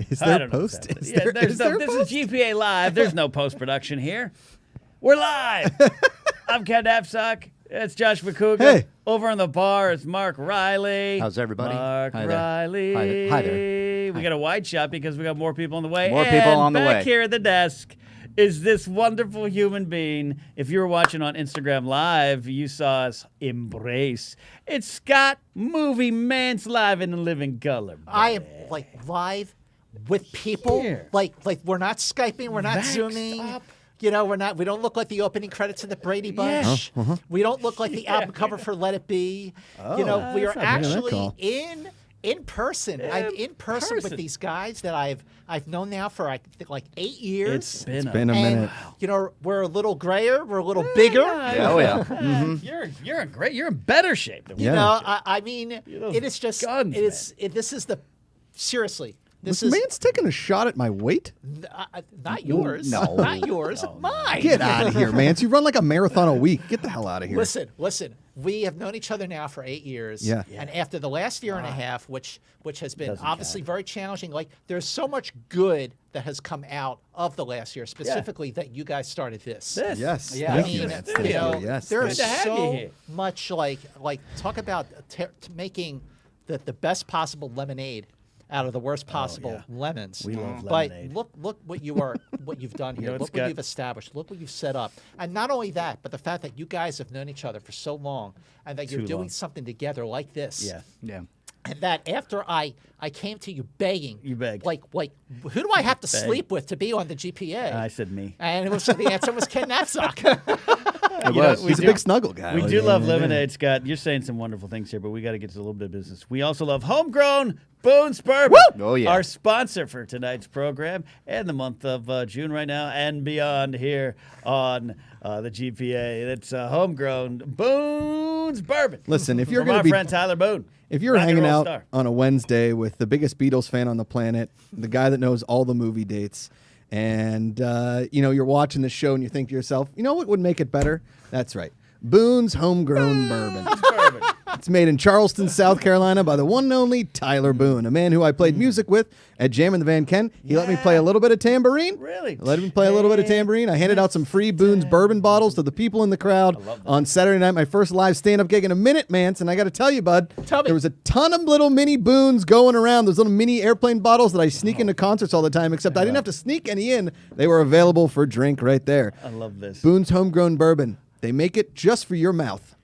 Is there post? This is GPA Live. There's no post-production here. We're live. I'm Ken Napsok. It's Josh Macuga. Hey. Over on the bar is Mark Riley. How's everybody? Mark Hi there. Riley. Hi there. We got a wide shot because we got more people on the way. More people on the way. Back here at the desk is this wonderful human being. If you were watching on Instagram Live, you saw us embrace. It's Scott Movie Mantz live in the living color. I am live with people. Here. Like we're not Skyping, we're not Vaxxed Zooming. up. You know, we don't look like the opening credits of the Brady Bunch. Yeah. We don't look like the album cover for Let It Be. You know, we are actually in person. I'm in person with these guys that I've known now for I think like 8 years. It's been a Been a minute. You know, we're a little grayer, we're a little bigger. You're in great. You're in better shape than we You are. know, I mean, those it is just guns, this is the seriously. Was This is Mantz taking a shot at my weight? not yours. No. Not yours. Mine. Get out of here, Mantz. You run like a marathon a week. Get the hell out of here. Listen. We have known each other now for 8 years. Yeah. And after the last year and a half, which has been Doesn't obviously count. very challenging, like there's so much good that has come out of the last year, specifically that you guys started this. Yes. Yeah, Thank I you, mean, Mantz. you Thank know, you. Yes. there's Good to have you so here. much like talk about making the best possible lemonade out of the worst possible lemons. We love but lemonade. look what you've done here. know what, Look Scott? what you've established. Look what you've set up. And not only that, but the fact that you guys have known each other for so long and that you're Too doing long. something together like this. Yeah. And that after I came to you begging. You begged. Like who do I have to sleep with to be on the GPA? I said me. And the answer was Ken Napsok. It You know, was. we He's a do- big snuggle guy. We Like, do love yeah. lemonade, Scott. You're saying some wonderful things here, but we got to get to a little bit of business. We also love homegrown Boone's Bourbon. Oh, yeah. Our sponsor for tonight's program and the month of June right now and beyond here on the GPA. It's homegrown Boone's Bourbon. Listen, if you're from going our to be friend Tyler Boone. If you're rock and hanging roll out star. on a Wednesday with the biggest Beatles fan on the planet, the guy that knows all the movie dates, and you're watching the show and you think to yourself, you know what would make it better? That's right. Boone's Homegrown Bourbon. Bourbon. It's made in Charleston, South Carolina by the one and only Tyler Boone, a man who I played music with at Jam in the Van Ken. He let me play a little bit of tambourine. Really? Let me play a little bit of tambourine. I handed out some free Boone's bourbon bottles to the people in the crowd on Saturday night, my first live stand-up gig in a minute, Mantz. And I got to tell you, bud, Tell me. there was a ton of little mini Boones going around. Those little mini airplane bottles that I sneak into concerts all the time, except I didn't have to sneak any in. They were available for drink right there. I love this. Boone's Homegrown Bourbon. They make it just for your mouth.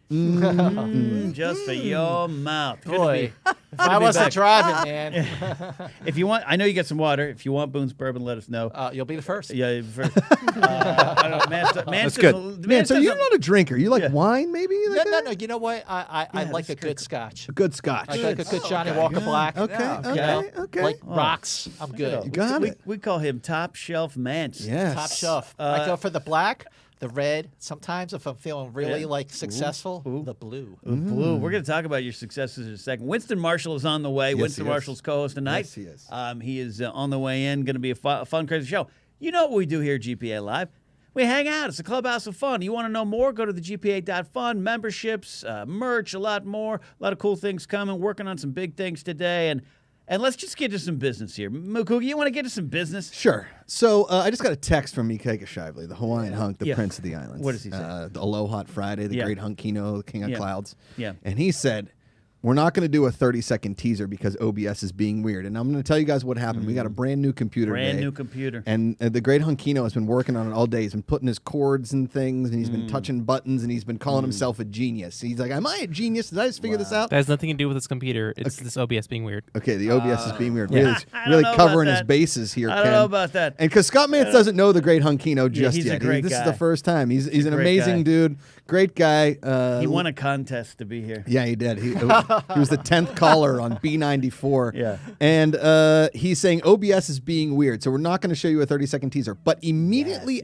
Just for your mouth. Good to Boy, be- if I wasn't back. driving, man, If you want, I know you got some water. If you want Boone's Bourbon, let us know. you'll be the first. Yeah, first. I don't know, That's good. Man, so you're not a drinker. You like wine, maybe? No, Like no, that? no. You know what? I like that's a good scotch. A good scotch. I like a good Johnny Walker Black. Okay, You know, okay. like rocks. I'm good. You got it. We call him Top Shelf Mantz. Yes. Top shelf. I go for the black, the red. Sometimes if I'm feeling really Yeah. like successful, the blue. Blue. We're going to talk about your successes in a second. Winston Marshall is on the way. Winston he is. Marshall's co-host tonight. Yes, he is. He is on the way in. Going to be a fun, crazy show. You know what we do here at GPA Live? We hang out. It's a clubhouse of fun. You want to know more? Go to the GPA.fun. Memberships, merch, a lot more. A lot of cool things coming. Working on some big things today. And let's just get to some business here. Macuga, you want to get to some business? Sure. So I just got a text from Micaela Shively, the Hawaiian hunk, the Yeah. Prince of the Islands. What does he say? The Aloha Friday, the Yeah. great hunkino, the king of Yeah. clouds. Yeah. And he said, we're not going to do a 30-second teaser because OBS is being weird. And I'm going to tell you guys what happened. We got a brand new computer Brand today. new computer. And the great Hunkino has been working on it all day. He's been putting his chords and things, and he's been touching buttons, and he's been calling himself a genius. He's like, am I a genius? Did I just figure this out? That has nothing to do with this computer. It's this OBS being weird. Okay, the OBS is being weird. yeah. Really, I don't really know covering about his that. bases here, I Ken. don't know about that. And because Scott Mantz doesn't know the great Hunkino just he's a yet. great This guy. is the first time. He's an great amazing guy. dude. Great guy. He won a contest to be here. Yeah, he did. He was the 10th caller on B94. Yeah. And he's saying OBS is being weird. So we're not going to show you a 30-second teaser. But immediately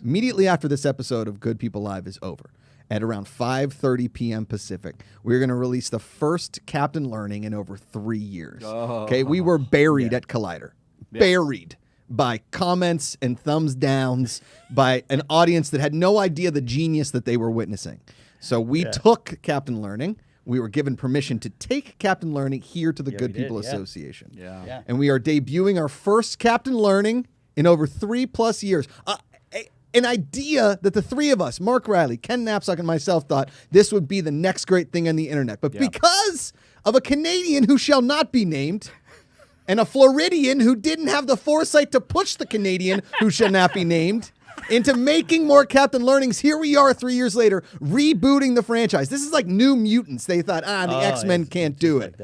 immediately after this episode of Good People Live is over, at around 5:30 p.m. Pacific, we're going to release the first Captain Learning in over 3 years. Okay, we were buried at Collider. Buried by comments and thumbs downs by an audience that had no idea the genius that they were witnessing. So we took Captain Learning, we were given permission to take Captain Learning here to the Good we did, People yeah. Association. Yeah. And we are debuting our first Captain Learning in over 3+ years. An idea that the three of us, Mark Riley, Ken Knapsack, and myself, thought this would be the next great thing on the internet. But because of a Canadian who shall not be named and a Floridian who didn't have the foresight to push the Canadian who shall not be named into making more Captain Learnings, here we are 3 years later, rebooting the franchise. This is like New Mutants. They thought, the X-Men can't do it.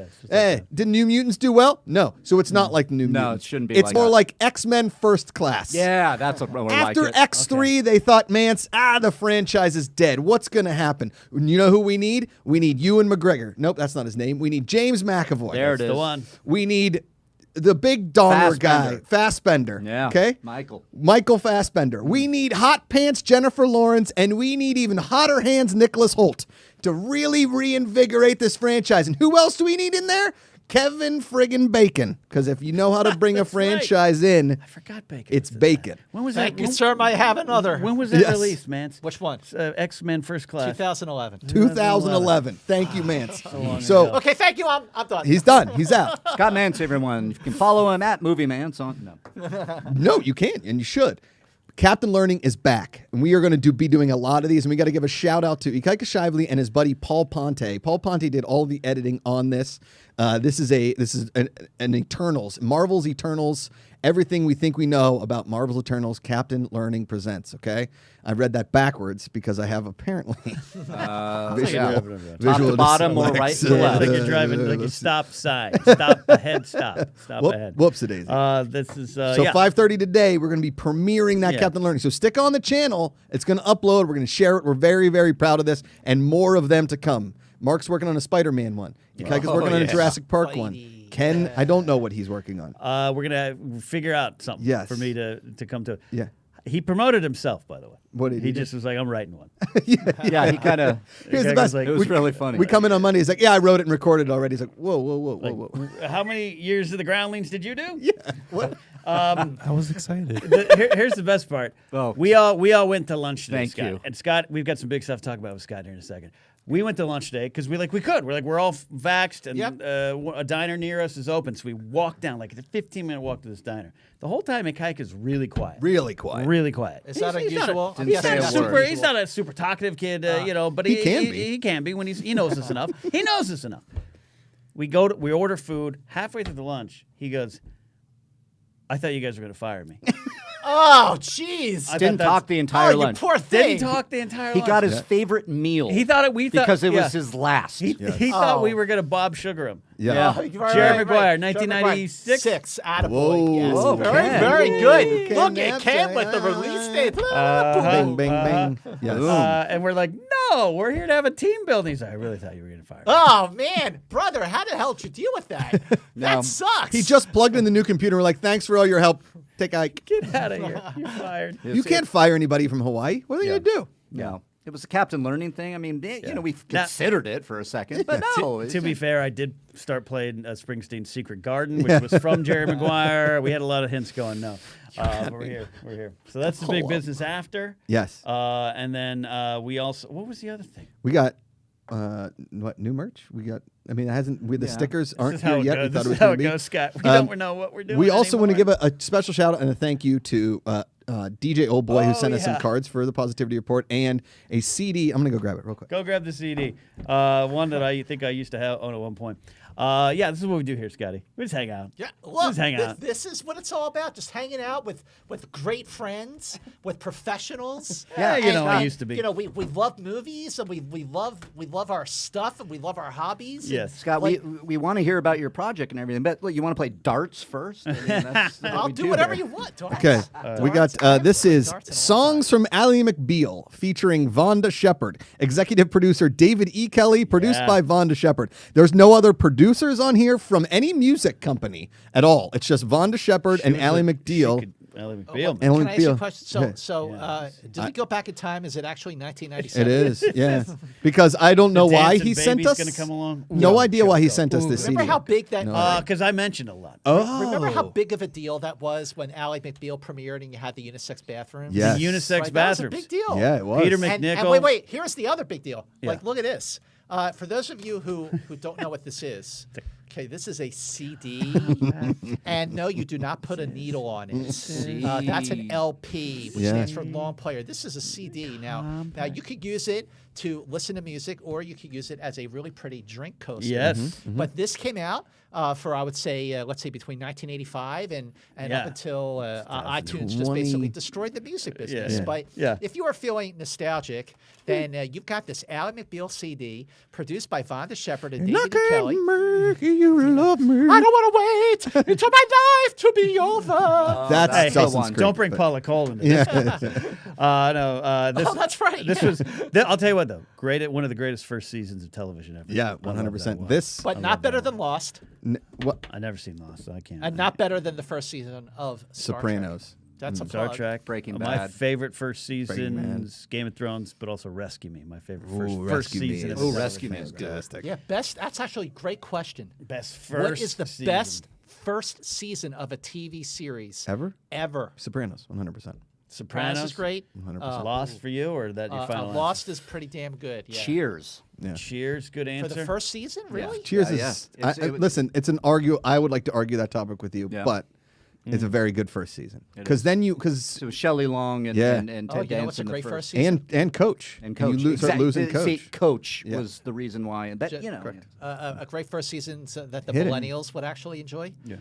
Did New Mutants do well? No. So it's not like the New Mutants. No, it shouldn't be It's like more that. like X-Men First Class. Yeah, that's what we're After like. X3, they thought, Mance, the franchise is dead. What's going to happen? You know who we need? We need Ewan McGregor. Nope, that's not his name. We need James McAvoy. There it That's is. the one. We need the big donger guy, Fassbender. Yeah. Okay? Michael Fassbender. We need hot pants Jennifer Lawrence, and we need even hotter hands Nicholas Hoult to really reinvigorate this franchise. And who else do we need in there? Kevin friggin' Bacon. Because if you know how to bring a That's right. franchise in, I forgot Bacon. it's was in Bacon. that. When was Thank that? you, sir. I have another. When was that Yes. released, man? Which one? X-Men First Class. 2011. 2011. Thank you, Mance. long So ago. Okay, thank you. I'm done. he's done. He's out. Scott Mantz, everyone. You can follow him at Movie Mantz on. No. No, you can't, and you should. Captain Learning is back, and we are going to be doing a lot of these, and we got to give a shout out to Ikaika Shively and his buddy Paul Ponte. Paul Ponte did all the editing on this. This is an Eternals, Marvel's Eternals. Everything we think we know about Marvel's Eternals, Captain Learning presents. Okay, I read that backwards because I have apparently Top visual to bottom or right to dyslexia. left. Like you're driving, like you stop side, stop ahead, stop ahead. Whoops-a-daisy. This is So yeah. 5:30 today, we're going to be premiering that Yeah. Captain Learning. So stick on the channel. It's going to upload. We're going to share it. We're very, very proud of this, and more of them to come. Mark's working on a Spider-Man one. Ikaika's working on a Jurassic Park one. Spidey. Ken, I don't know what he's working on. We're gonna figure out something Yes. for me to come to. Yeah. He promoted himself, by the way. What did he do? just was like, I'm writing one. Yeah, he kind of. Here's the Guy best. goes like- It was really funny. We come in on Monday. He's like, "Yeah, I wrote it and recorded it already." He's like, "Whoa." How many years of the Groundlings did you do? Yeah. What? I was excited. Here's the best part. Oh. We all went to lunch today, Thank Scott. you. And Scott, we've got some big stuff to talk about with Scott here in a second. We went to lunch today because we could. We're all vaxxed, and Yep. a diner near us is open. So we walked down, like it's a 15-minute walk to this diner. The whole time, Ikaika's really quiet. Really quiet. Really quiet. Is that He's not unusual? Didn't He's say not, a super, word. he's not a super talkative kid, but He can be. He can be when he knows us enough. He knows us enough. We order food. Halfway through the lunch, he goes, "I thought you guys were going to fire me." Oh, jeez. I Didn't thought talk the entire you lunch. poor thing. Didn't talk the entire He lunch. got his favorite meal. He thought we thought because it yeah. was his last. He thought we were going to Bob Sugar him. Yeah. Oh, Jerry Maguire, 1996. 6. Attaboy. Whoa. Yes. Whoa, very, Ken. very good. Ken Look at Ken Knapsack. with the release date. Bang, bang. Yes. And we're like, no, we're here to have a team building. He's like, I really thought you were going to fire me. Oh, man. Brother, how the hell did you deal with that? No. That sucks. He just plugged in the new computer. We're like, "Thanks for all your help. Take Ike." Get out of here. You're fired. You can't fire anybody from Hawaii. What are they going to do? Yeah. It was a Captain Learning thing. I mean, we considered it for a second, but no. To be fair, I did start playing Springsteen's Secret Garden, which was from Jerry Maguire. We had a lot of hints going. No, but we're here. So that's the big business after. Yes. And then we also. What was the other thing? We got new merch? We got. I mean, it hasn't. The stickers This aren't is how here it yet. goes. We thought This it was is how gonna it be. goes, Scott. We don't know what we're doing. We also want to give anymore. a special shout out and a thank you to DJ Oldboy who sent us some cards for the Positivity Report and a CD. I'm gonna go grab it real quick. Go grab the CD. One that I think I used to have own at one point. Yeah, this is what we do here, Scotty. We just hang out. Yeah, look, just hang out. this is what it's all about. Just hanging out with great friends, with professionals. Yeah, you know, I And, used to be. You know, we love movies and we love our stuff and we love our hobbies. Yes. Scott, we want to hear about your project and everything, but look, you want to play darts first? I mean, that's what I'll we do whatever here. you want. Darts. Okay, we got Darts. this is Darts and Songs from Ally McBeal featuring Vonda Shepard, executive producer David E. Kelly, produced Yeah. by Vonda Shepard. There's no other producers on here from any music company at all. It's just Vonda Shepard and Ally McBeal. Ally McBeal. Ally Can I ask you a McBeal. question? Okay. Did we go back in time? Is it actually It 1997? is, yeah. Because I don't know why Dancing he sent Baby's us. gonna come along? No idea why he sent us this Remember CD. how big that? Because I mentioned a lot. Remember how big of a deal that was when Ally McBeal premiered and you had the unisex bathrooms? Yes. The unisex Right, that was a bathrooms. big deal. Yeah, it was. Peter And McNichol. wait, here's the other big deal. Yeah. Like, look at this. For those of you who don't know what this is, okay, this is a CD, and no, you do not put a needle on it. That's an LP, which stands for long player. This is a CD. Now you could use it to listen to music, or you could use it as a really pretty drink coaster. Yes. But this came out for, I would say, let's say between 1985 and up until iTunes just basically destroyed the music business. But if you are feeling nostalgic, then you've got this Ally McBeal CD produced by Vonda Shepard and David E. Kelly. You love me. I don't want to wait until my life to be over. That's Dawson's Creek, Don't bring but- Paula Cole into this. This, that's right. This was. I'll tell you what, though. One of the greatest first seasons of television ever. Yeah, I love that 100%. one. This, But not better than Lost, what? I never seen Lost, so I can't. and not better than the first season of Star Trek. Sopranos. That's a Star plug. Trek, Breaking My Bad. favorite first Bad. seasons, Game of Thrones, but also Rescue Me. My favorite first Rescue Me season. is- of Ooh, television. Rescue Me is good. Fantastic. Yeah, best. That's actually a great question. Best first. What is the season. best first season of a TV series Ever? Sopranos, 100%. Sopranos is great. 100%. Lost for you, or that your final Lost is pretty damn good. Yeah. Cheers. Yeah. answer? Cheers, good For answer. the first season, really? Cheers Yeah, is. yeah. Listen, it's an argue. I would like to argue that topic with you, Yeah. but it's a very good first season. Because then So Shelley Long and, Yeah. and Oh, Ted you know what's a Danson great the first season? and coach and Coach. you start losing coach. See, Coach Yeah. was the reason why. And that, Ju- you know, correct. A great first season that the Hit it. millennials would actually enjoy. Yeah.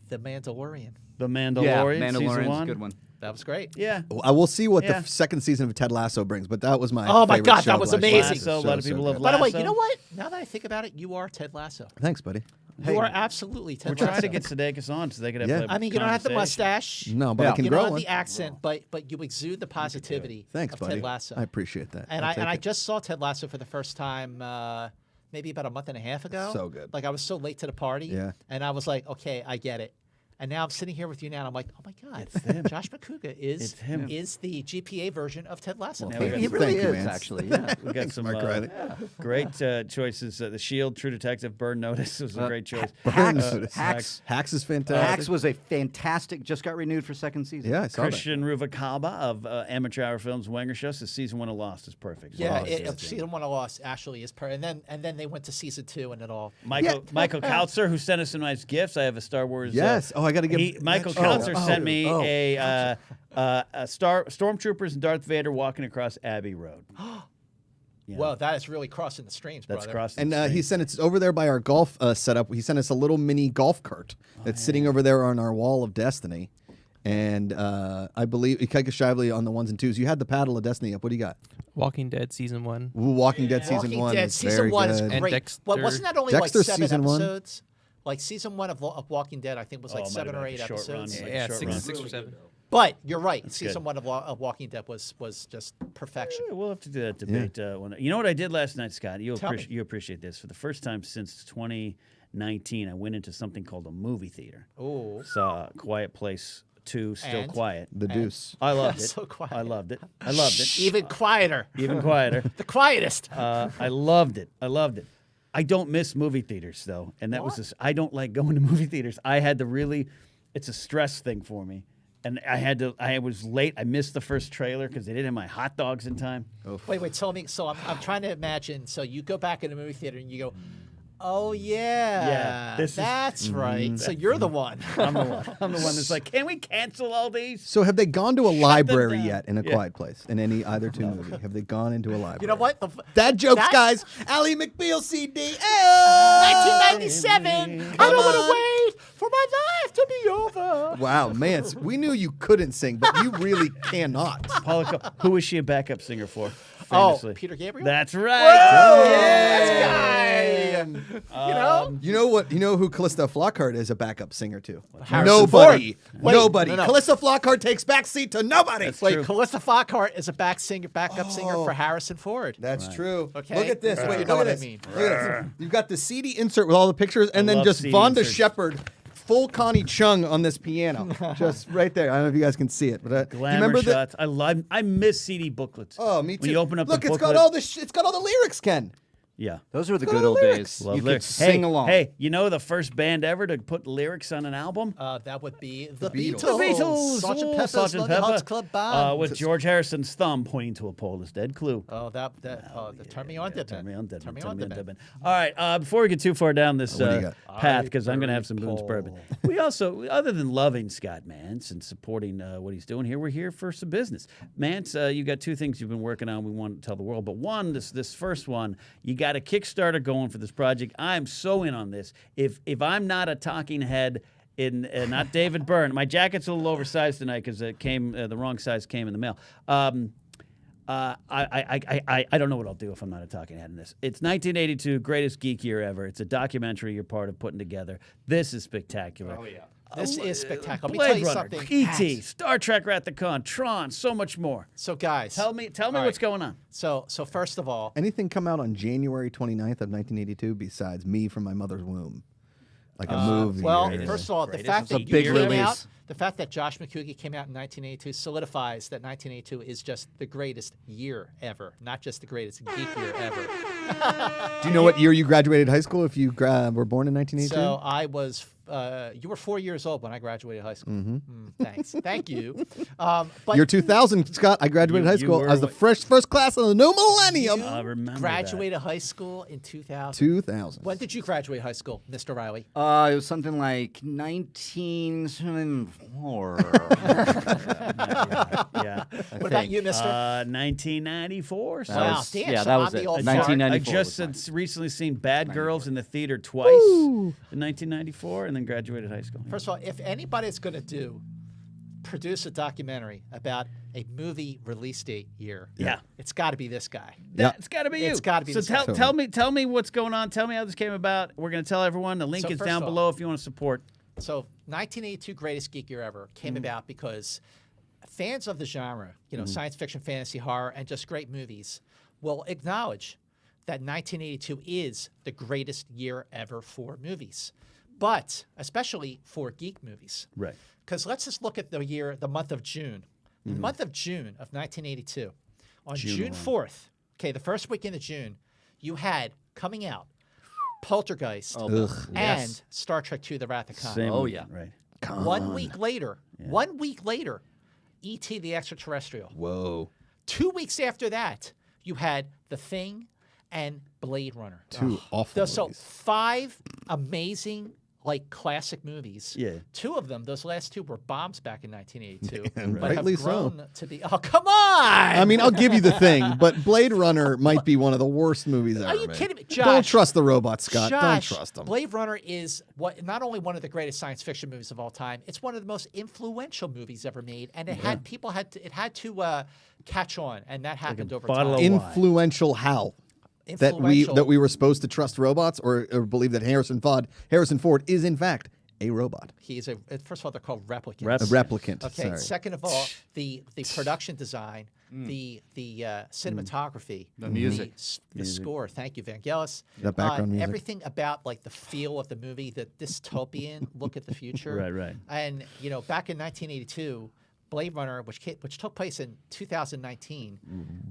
The Mandalorian. The yeah, Mandalorian, season Mandalorian's one. a good one. That was great. Yeah. I will see what Yeah. the second season of Ted Lasso brings, but that was my Oh my favorite God, show that was last year. amazing. Lasso, a lot of people love good. By the way, Lasso. you know what? Now that I think about it, you are Ted Lasso. Thanks, buddy. You are absolutely Ted We're Lasso. trying to get Sudeikis on so they could have. Yeah. a I mean, you don't have the conversation. mustache. No, but Yeah. I can You grow don't have one. the accent, but you exude the positivity Thanks, of buddy. Ted Lasso. I appreciate that. And I'll take I it. just saw Ted Lasso for the first time maybe about a month and a half ago. So good. Like I was so late to the party. Yeah. And I was like, okay, I get it. And now I'm sitting here with you now, and I'm like, oh my God, Josh Macuga is the GPA version of Ted Lasso. Now we got He some- really Thank you, is, man. actually. Yeah. We got some Mark Riley. great choices. The Shield, True Detective, Burn Notice was a great choice. Hacks is fantastic. Hacks was a fantastic, just got renewed for second season. Yeah, I saw that. Christian Ruvalcaba of Amateur Hour Films, Wenger Show says season 1 of Lost is perfect. Yeah, Lost is- season 1 of Lost actually is perfect. And then they went to season 2, and it all. Michael Kautzer, who sent us some nice gifts. I have a Star Wars. Yes. I got to give Michael Kautzer sent me a Stormtroopers and Darth Vader walking across Abbey Road. Yeah. Well, that is really crossing the streams, That's brother. crossing. And he sent it's over there by our golf setup. He sent us a little mini golf cart that's sitting over there on our wall of destiny. And I believe Ikaika Shively on the 1s and 2s. You had the paddle of destiny up. What do you got? Walking Dead season 1. Ooh, Walking Dead season Walking 1. Dead is season very 1 is good. And great. Dexter. Well, wasn't that only Dexter like 7 season 1? episodes? Like season 1 of Walking Dead, I think was like it might 7 have or been 8 a short episodes. run. Yeah, Short six, run. 6 or 7. But you're right. Season good. 1 of Walking Dead was just perfection. We'll have to do that debate. You know what I did last night, Scott? You Tell me. appreciate this. For the first time since 2019, I went into something called a movie theater. Oh, Saw Quiet Place 2, Still And? Quiet. The Deuce. I loved it. So quiet. I loved it. I loved it. even quieter. Even quieter. The quietest. I loved it. I loved it. I don't miss movie theaters though, and that was this. I don't like going to movie theaters. I had to really. It's a stress thing for me, and I had to. I was late. I missed the first trailer because they didn't have my hot dogs in time. Wait, tell me. So I'm trying to imagine. So you go back in the movie theater and you go, oh yeah, that's right. So you're the one. I'm the one. I'm the one that's like, can we cancel all these? So have they gone to a library down. yet in A Quiet Place? In either two movie? Have they gone into a library? You know what? Dad jokes, That- guys. Ally McBeal CD. 1997. I don't want to wait for my life to be over. Wow, man. We knew you couldn't sing, but you really cannot. Paula, who was she a backup singer for? Oh, Famously? Peter Gabriel. That's right. You know. You know who Callista Flockhart is a backup singer to? Harrison Nobody. Ford. Wait, Nobody. no. Callista Flockhart takes backseat to nobody. Wait, True. Callista Flockhart is a backup singer for Harrison Ford. That's true. Okay. Look at this. You Wait, know look what I at this. mean. Look at this. You've got the CD insert with all the pictures, and then love just CD Vonda inserts. Shepard, full Connie Chung on this piano, just right there. I don't know if you guys can see it, but do you Glamour remember shots. I miss CD booklets. Oh, me too. When you open up Look, the it's booklet. got all the it's got all the lyrics, Ken. Yeah. Those were the good old days. Love You could lyrics. sing along. Hey, you know the first band ever to put lyrics on an album? That would be the Beatles. The Beatles. Sgt. Oh, Pepper's Sgt. Lonely Pepper. Hearts Club Band. With George Harrison's thumb pointing to a pole is dead. Clue. Oh, turn me on, Deadman. Turn me on, Deadman. Turn me Turn on, me on, Deadman. Deadman. All right, before we get too far down this What do you got? path, because I'm going to have some Ivory Boone's pole. bourbon. We also, other than loving Scott Mantz and supporting what he's doing here, we're here for some business. Mantz, you got two things you've been working on we want to tell the world. But one, this first one, you got a Kickstarter going for this project. I'm so in on this. If I'm not a talking head, not David Byrne. My jacket's a little oversized tonight because it came the wrong size came in the mail. I don't know what I'll do if I'm not a talking head in this. It's 1982, greatest geek year ever. It's a documentary you're part of putting together. This is spectacular. Oh, yeah. This is spectacular. Let me tell Blade you Runner, something. E.T., Star Trek Wrath of the Khan, Tron, so much more. So, guys, Tell me all right. what's going on. So first of all, Anything come out on January 29th of 1982 besides Me from My Mother's Womb? Like a movie. well, or- first of all, the Greatest. fact It's a that big you came release. out, the fact that Josh Macuga came out in 1982 solidifies that 1982 is just the greatest year ever, not just the greatest geek year ever. Do you know what year you graduated high school if you were born in 1982? So I was, you were 4 years old when I graduated high school. Thanks. Thank you. But Year 2000, Scott. I graduated You- high you school were as the what- first class of the new millennium. I remember graduated high school in 2000. 2000. When did you graduate high school, Mr. Riley? It was something like 1974. that. Yeah. What about you, Mister? 1994. So Wow, was- damn, yeah, so that was I'm the it. old I 1994 just was had recently seen Bad Girls in the theater twice in 1994 and then graduated high school. First of all, if anybody's going to produce a documentary about a movie release date year, Yeah. it's got to be this guy. Yeah. It's got to be you. It's gotta be So this guy. tell me what's going on. Tell me how this came about. We're going to tell everyone. The link So is first down of all- below if you want to support. So 1982 Greatest Geek Year Ever came about because fans of the genre, science fiction, fantasy, horror, and just great movies will acknowledge that 1982 is the greatest year ever for movies, but especially for geek movies. Right. Because let's just look at the month of June. The month of June of 1982. On June 4th, the first weekend of June, you had coming out Poltergeist Ugh. and Star Trek II: The Wrath of Khan. Same Oh, weekend, yeah. Right. 1 week later, 1 week later, E.T. the Extraterrestrial. Whoa. 2 weeks after that, you had The Thing and Blade Runner. Two awful So movies. 5 amazing, classic movies. Yeah. 2 of them, those last 2 were bombs back in 1982. And but rightly have so. grown to be. Oh, come on! I mean, I'll give you the thing, but Blade Runner might be one of the worst movies ever. Are you made. kidding me? Don't Josh, trust the robots, Scott. Don't Josh, trust them. Blade Runner is not only one of the greatest science fiction movies of all time, it's one of the most influential movies ever made, and it had to catch on, and that happened over bottle time. of Influential how? That we were supposed to trust robots or believe that Harrison Ford is in fact a robot. He is first of all, they're called replicants. A replicant. Okay. Sorry. Second of all, the production design, the cinematography, The music. the score. Thank you, Vangelis. The background music. Everything about the feel of the movie, the dystopian look at the future. Right. And back in 1982, Blade Runner, which took place in 2019,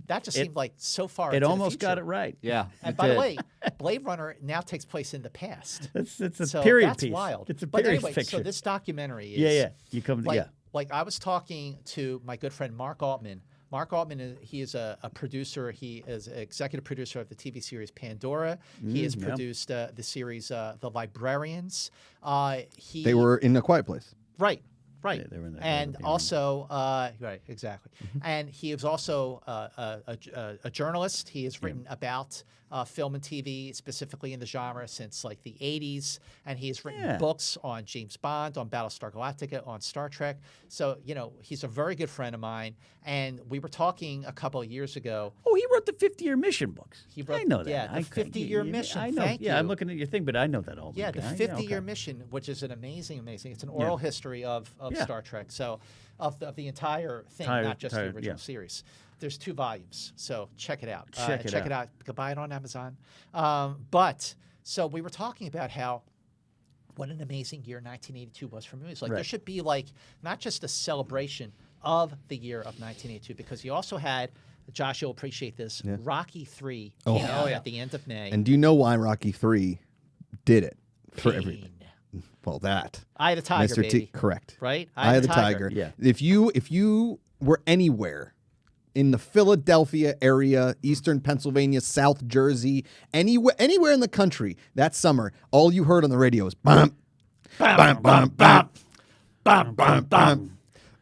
that just seemed like so far. It into the almost got future. it right. Yeah. And it by the did. way, Blade Runner now takes place in the past. It's a So period that's piece. wild. It's a But period anyway, picture. so this documentary is yeah. You come like, yeah. like I was talking to my good friend Mark Altman. Mark Altman, he is a producer. He is an executive producer of the TV series Pandora. He has produced the series The Librarians. They were in A Quiet Place. Right. Yeah, they were in that and movie. also, right, exactly. And he is also a journalist. He has written about film and TV, specifically in the genre, since the 80s. And he has written books on James Bond, on Battlestar Galactica, on Star Trek. So, he's a very good friend of mine. And we were talking a couple of years ago. Oh, he wrote the 50-year mission books. wrote- I know that. yeah, the 50-year mission. I know. Thank Yeah, I'm you. looking at your thing, but I know that all. Yeah, the okay. 50-year mission, which is an amazing. It's an oral history of Star Trek. So, of the entire thing, not just the original series. There's 2 volumes, so check it out. Check it out. You can buy it on Amazon. But so we were talking about what an amazing year 1982 was for movies. There should be not just a celebration of the year of 1982 because you also had, Josh, you'll appreciate this, Rocky 3 came out at the end of May. And do you know why Rocky 3 did it for everything? Well, that. Eye of the Tiger, Mr. baby. Correct. Right? Eye of the Tiger. Yeah. If you were anywhere in the Philadelphia area, Eastern Pennsylvania, South Jersey, anywhere in the country that summer, all you heard on the radio was bum, bum, bum, bum, bum, bum, bum.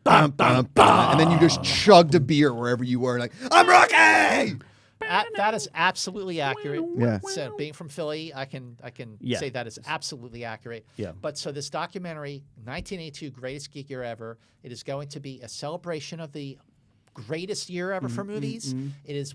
Bum, bum, bum. And then you just chugged a beer wherever you were, like, I'm Rocky! That is absolutely accurate. Yeah. So being from Philly, I can say that is absolutely accurate. Yeah. But so this documentary, 1982 Greatest Geek Year Ever, it is going to be a celebration of the greatest year ever for movies.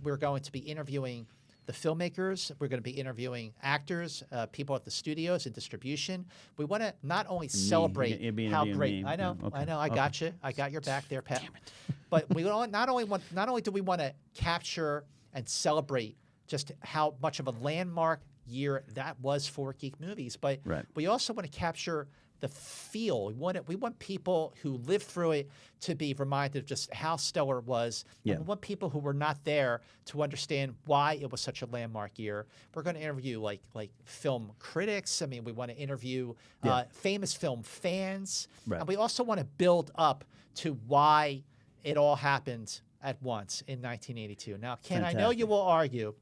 We're going to be interviewing the filmmakers. We're going to be interviewing actors, people at the studios and distribution. We want to not only celebrate how great. I know. I got you. I got your back there, Pat. Damn it. But we not only do we want to capture and celebrate just how much of a landmark year that was for geek movies, but we also want to capture the feel. We want people who lived through it to be reminded of just how stellar it was. Yeah. And we want people who were not there to understand why it was such a landmark year. We're going to interview like film critics. I mean, we want to interview famous film fans. Right. And we also want to build up to why it all happened at once in 1982. Now, Ken, I know you will argue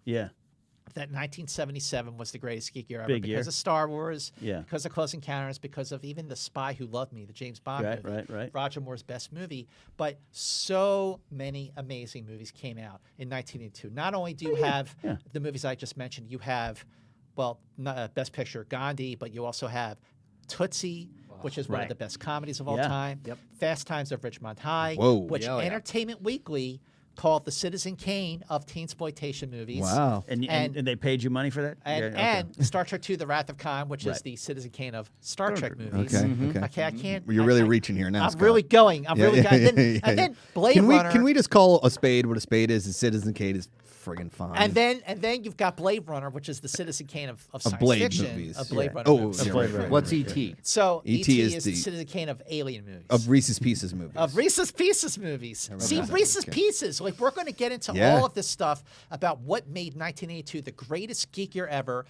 that 1977 was the greatest geek year ever because of Star Wars, because of Close Encounters, because of even The Spy Who Loved Me, the James Bond movie, right. Roger Moore's best movie. But so many amazing movies came out in 1982. Not only do you have the movies I just mentioned, you have, Best Picture, Gandhi, but you also have Tootsie, which is one of the best comedies of all time. Yep. Fast Times at Ridgemont High, which Entertainment Weekly called the Citizen Kane of teensploitation movies. Wow. And they paid you money for that? And Star Trek II, The Wrath of Khan, which is the Citizen Kane of Star Trek movies. Okay. I can't. You're really reaching here now, I'm Scott. really going. I'm really going. And then Blade Runner. Can we just call a spade what a spade is? And Citizen Kane is friggin' fine. And then you've got Blade Runner, which is the Citizen Kane of science Blade fiction. movies. Of Blade Runner. Oh, movies. What's E.T.? So E.T. is the the Citizen Kane of alien movies. Of Reese's Pieces movies. Of Reese's Pieces movies. See, that. Reese's Pieces. Like, we're going to get into all of this stuff about what made 1982 the greatest geek year ever.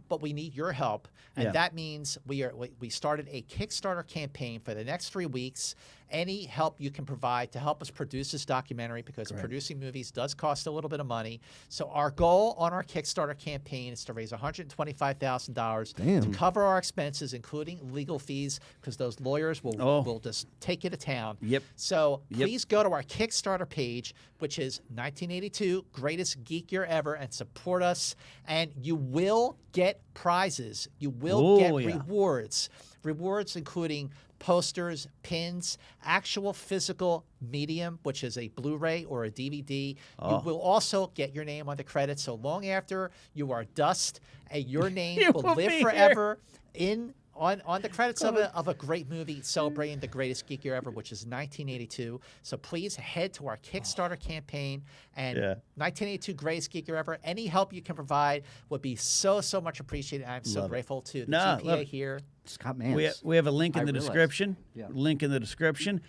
But we need your help. And that means we started a Kickstarter campaign for the next 3 weeks. Any help you can provide to help us produce this documentary, because producing movies does cost a little bit of money. So our goal on our Kickstarter campaign is to raise $125,000 to cover our expenses, including legal fees, because those lawyers will just take you to town. Yep. So please go to our Kickstarter page, which is 1982 Greatest Geek Year Ever, and support us. And you will get prizes. You will get rewards. Rewards including posters, pins, actual physical medium, which is a Blu-ray or a DVD. You will also get your name on the credits. So long after you are dust, your name will live forever on the credits of a great movie celebrating the greatest geek year ever, which is 1982. So please head to our Kickstarter campaign, and 1982 Greatest Geek Year Ever. Any help you can provide would be so much appreciated. I'm so grateful to the GPA here. Scott Mantz. We have a link in the description. Link in the description.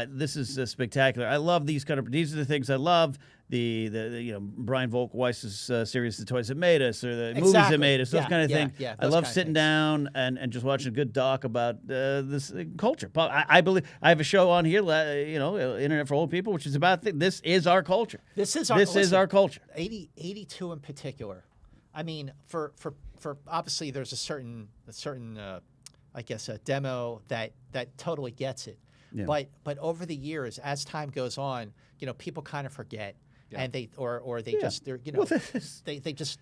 This is spectacular. I love these these are the things I love. The Brian Volk-Weiss's series, The Toys That Made Us, or the movies that made us, those kind of things. I love sitting down and just watching a good doc about this culture. I believe I have a show on here, Internet for Old People, which is about this is our culture. This is our culture. 82 in particular. I mean, for obviously there's a certain I guess a demo that totally gets it. Yeah. But over the years, as time goes on, people kind of forget. And they just they just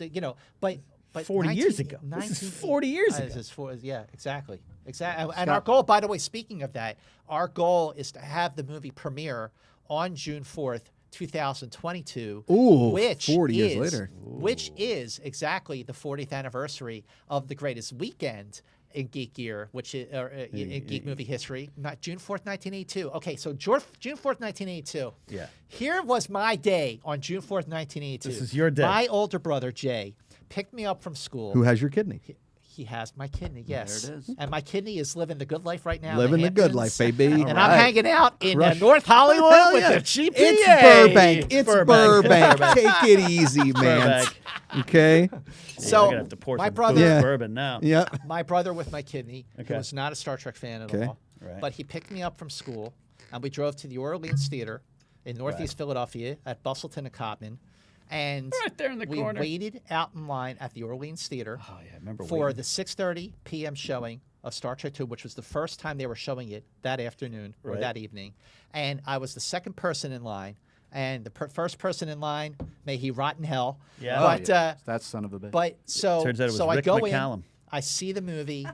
but 40 years ago. This is 40 years ago. Exactly. And our goal, by the way, speaking of that, our goal is to have the movie premiere on June 4th, 2022. Which 40 years later. Which is exactly the 40th anniversary of The Greatest Weekend in geek year, which is in geek movie history, not June 4th, 1982. Okay, so June 4th, 1982. Yeah. Here was my day on June 4th, 1982. This is your day. My older brother, Jay, picked me up from school. Who has your kidney? He has my kidney, yes. There it is. And my kidney is living the good life right now. in Living the good Hamptons. life, baby. And I'm hanging out in North Hollywood Hell with yeah. the GPA. It's Burbank. It's Burbank. Burbank. Take it easy, man. Burbank. Okay. So I'm gonna have to pour my some brother, Yeah. bourbon now. Yeah. my brother with my kidney, Okay. who was not a Star Trek fan at Okay. all, Right. but he picked me up from school, and we drove to the Orleans Theater in Northeast Philadelphia at Bustleton and Cotman. And Right there in the we corner. waited out in line at the Orleans Theater Oh yeah, I remember for waiting. the 6:30 p.m. showing of Star Trek II, which was the first time they were showing it that afternoon or Right. that evening. And I was the second person in line. And the first person in line, may he rot in hell. Yeah. But, That son of a bitch. but so, Turns out it was so I Rick go McCallum. in, I see the movie,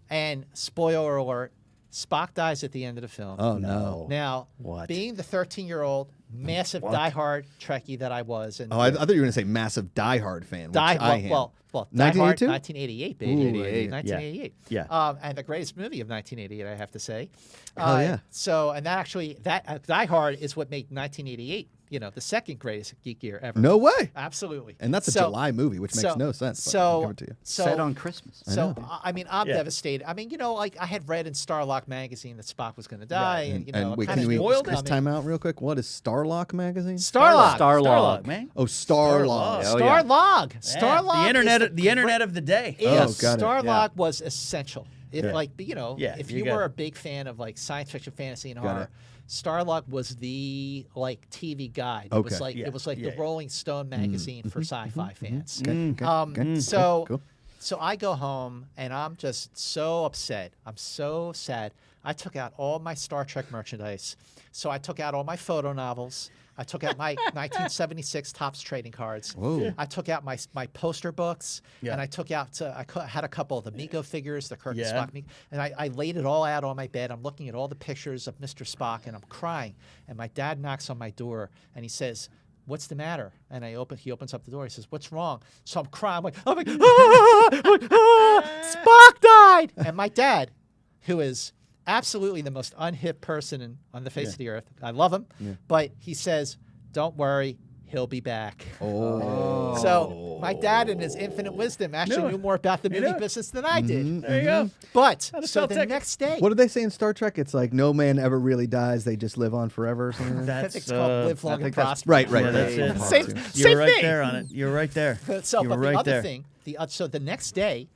and spoiler alert, Spock dies at the end of the film. Oh no. Now, What? being the 13-year-old, massive diehard Trekkie that I was, and Oh, I thought you were gonna say massive diehard fan. Which I am. well, Die Hard, 1982? 1988, baby. Ooh, 1988. Yeah. And the greatest movie of 1988, I have to say. Hell yeah. So, and that actually, Die Hard is what made 1988, the second greatest geek year ever. No way. Absolutely. And that's a So- July movie, which makes so- no sense. but I'll So, give it to you. so Set on Christmas. So I mean, I'm Yeah. devastated. I mean, like I had read in Starlock magazine that Spock was going to die, and And wait, kind can of we knew it was spoiled it? just coming. time out real quick? What is Starlock magazine? Starlock. Starlog. man. Oh, Starlog. Oh, yeah. Starlog. Yeah. Starlog. The internet. is The internet of the day. Oh, got it. Starlog Yeah. was essential. If Yeah. Yeah, if you you got were it. a big fan of like science fiction, fantasy, and Got horror, it. Starlog was the like TV guide. It Okay. was like Yeah. it was like Yeah. the Rolling Stone magazine for sci-fi fans. Okay, okay, So cool. so I go home and I'm just so upset. I'm so sad. I took out all my Star Trek merchandise. So I took out all my photo novels. I took out my 1976 Topps trading cards. Whoa. I took out my poster books, Yeah. and I took out had a couple of the Mego figures, the Kirk and Yeah. Spock Mego, and I laid it all out on my bed. I'm looking at all the pictures of Mr. Spock, and I'm crying. And my dad knocks on my door, and he says, "What's the matter?" And he opens up the door. He says, "What's wrong?" So I'm crying. I'm like, Spock died. And my dad, who is absolutely the most unhip person on the face of the earth, I love him, but he says, "Don't worry, he'll be back." Oh. So my dad, in his infinite wisdom, actually knew more about the movie business than I did. There you go. But How to so sell the tickets. next day, What did they say in Star Trek? It's like no man ever really dies; they just live on forever or something. Like that? I That's think it's called "Live Long and think that's- Prosper." Right, right, Yeah, that's right. it. Same, You're same right thing. there on it. You're right there. So, You're but right the other there. thing, so the next day,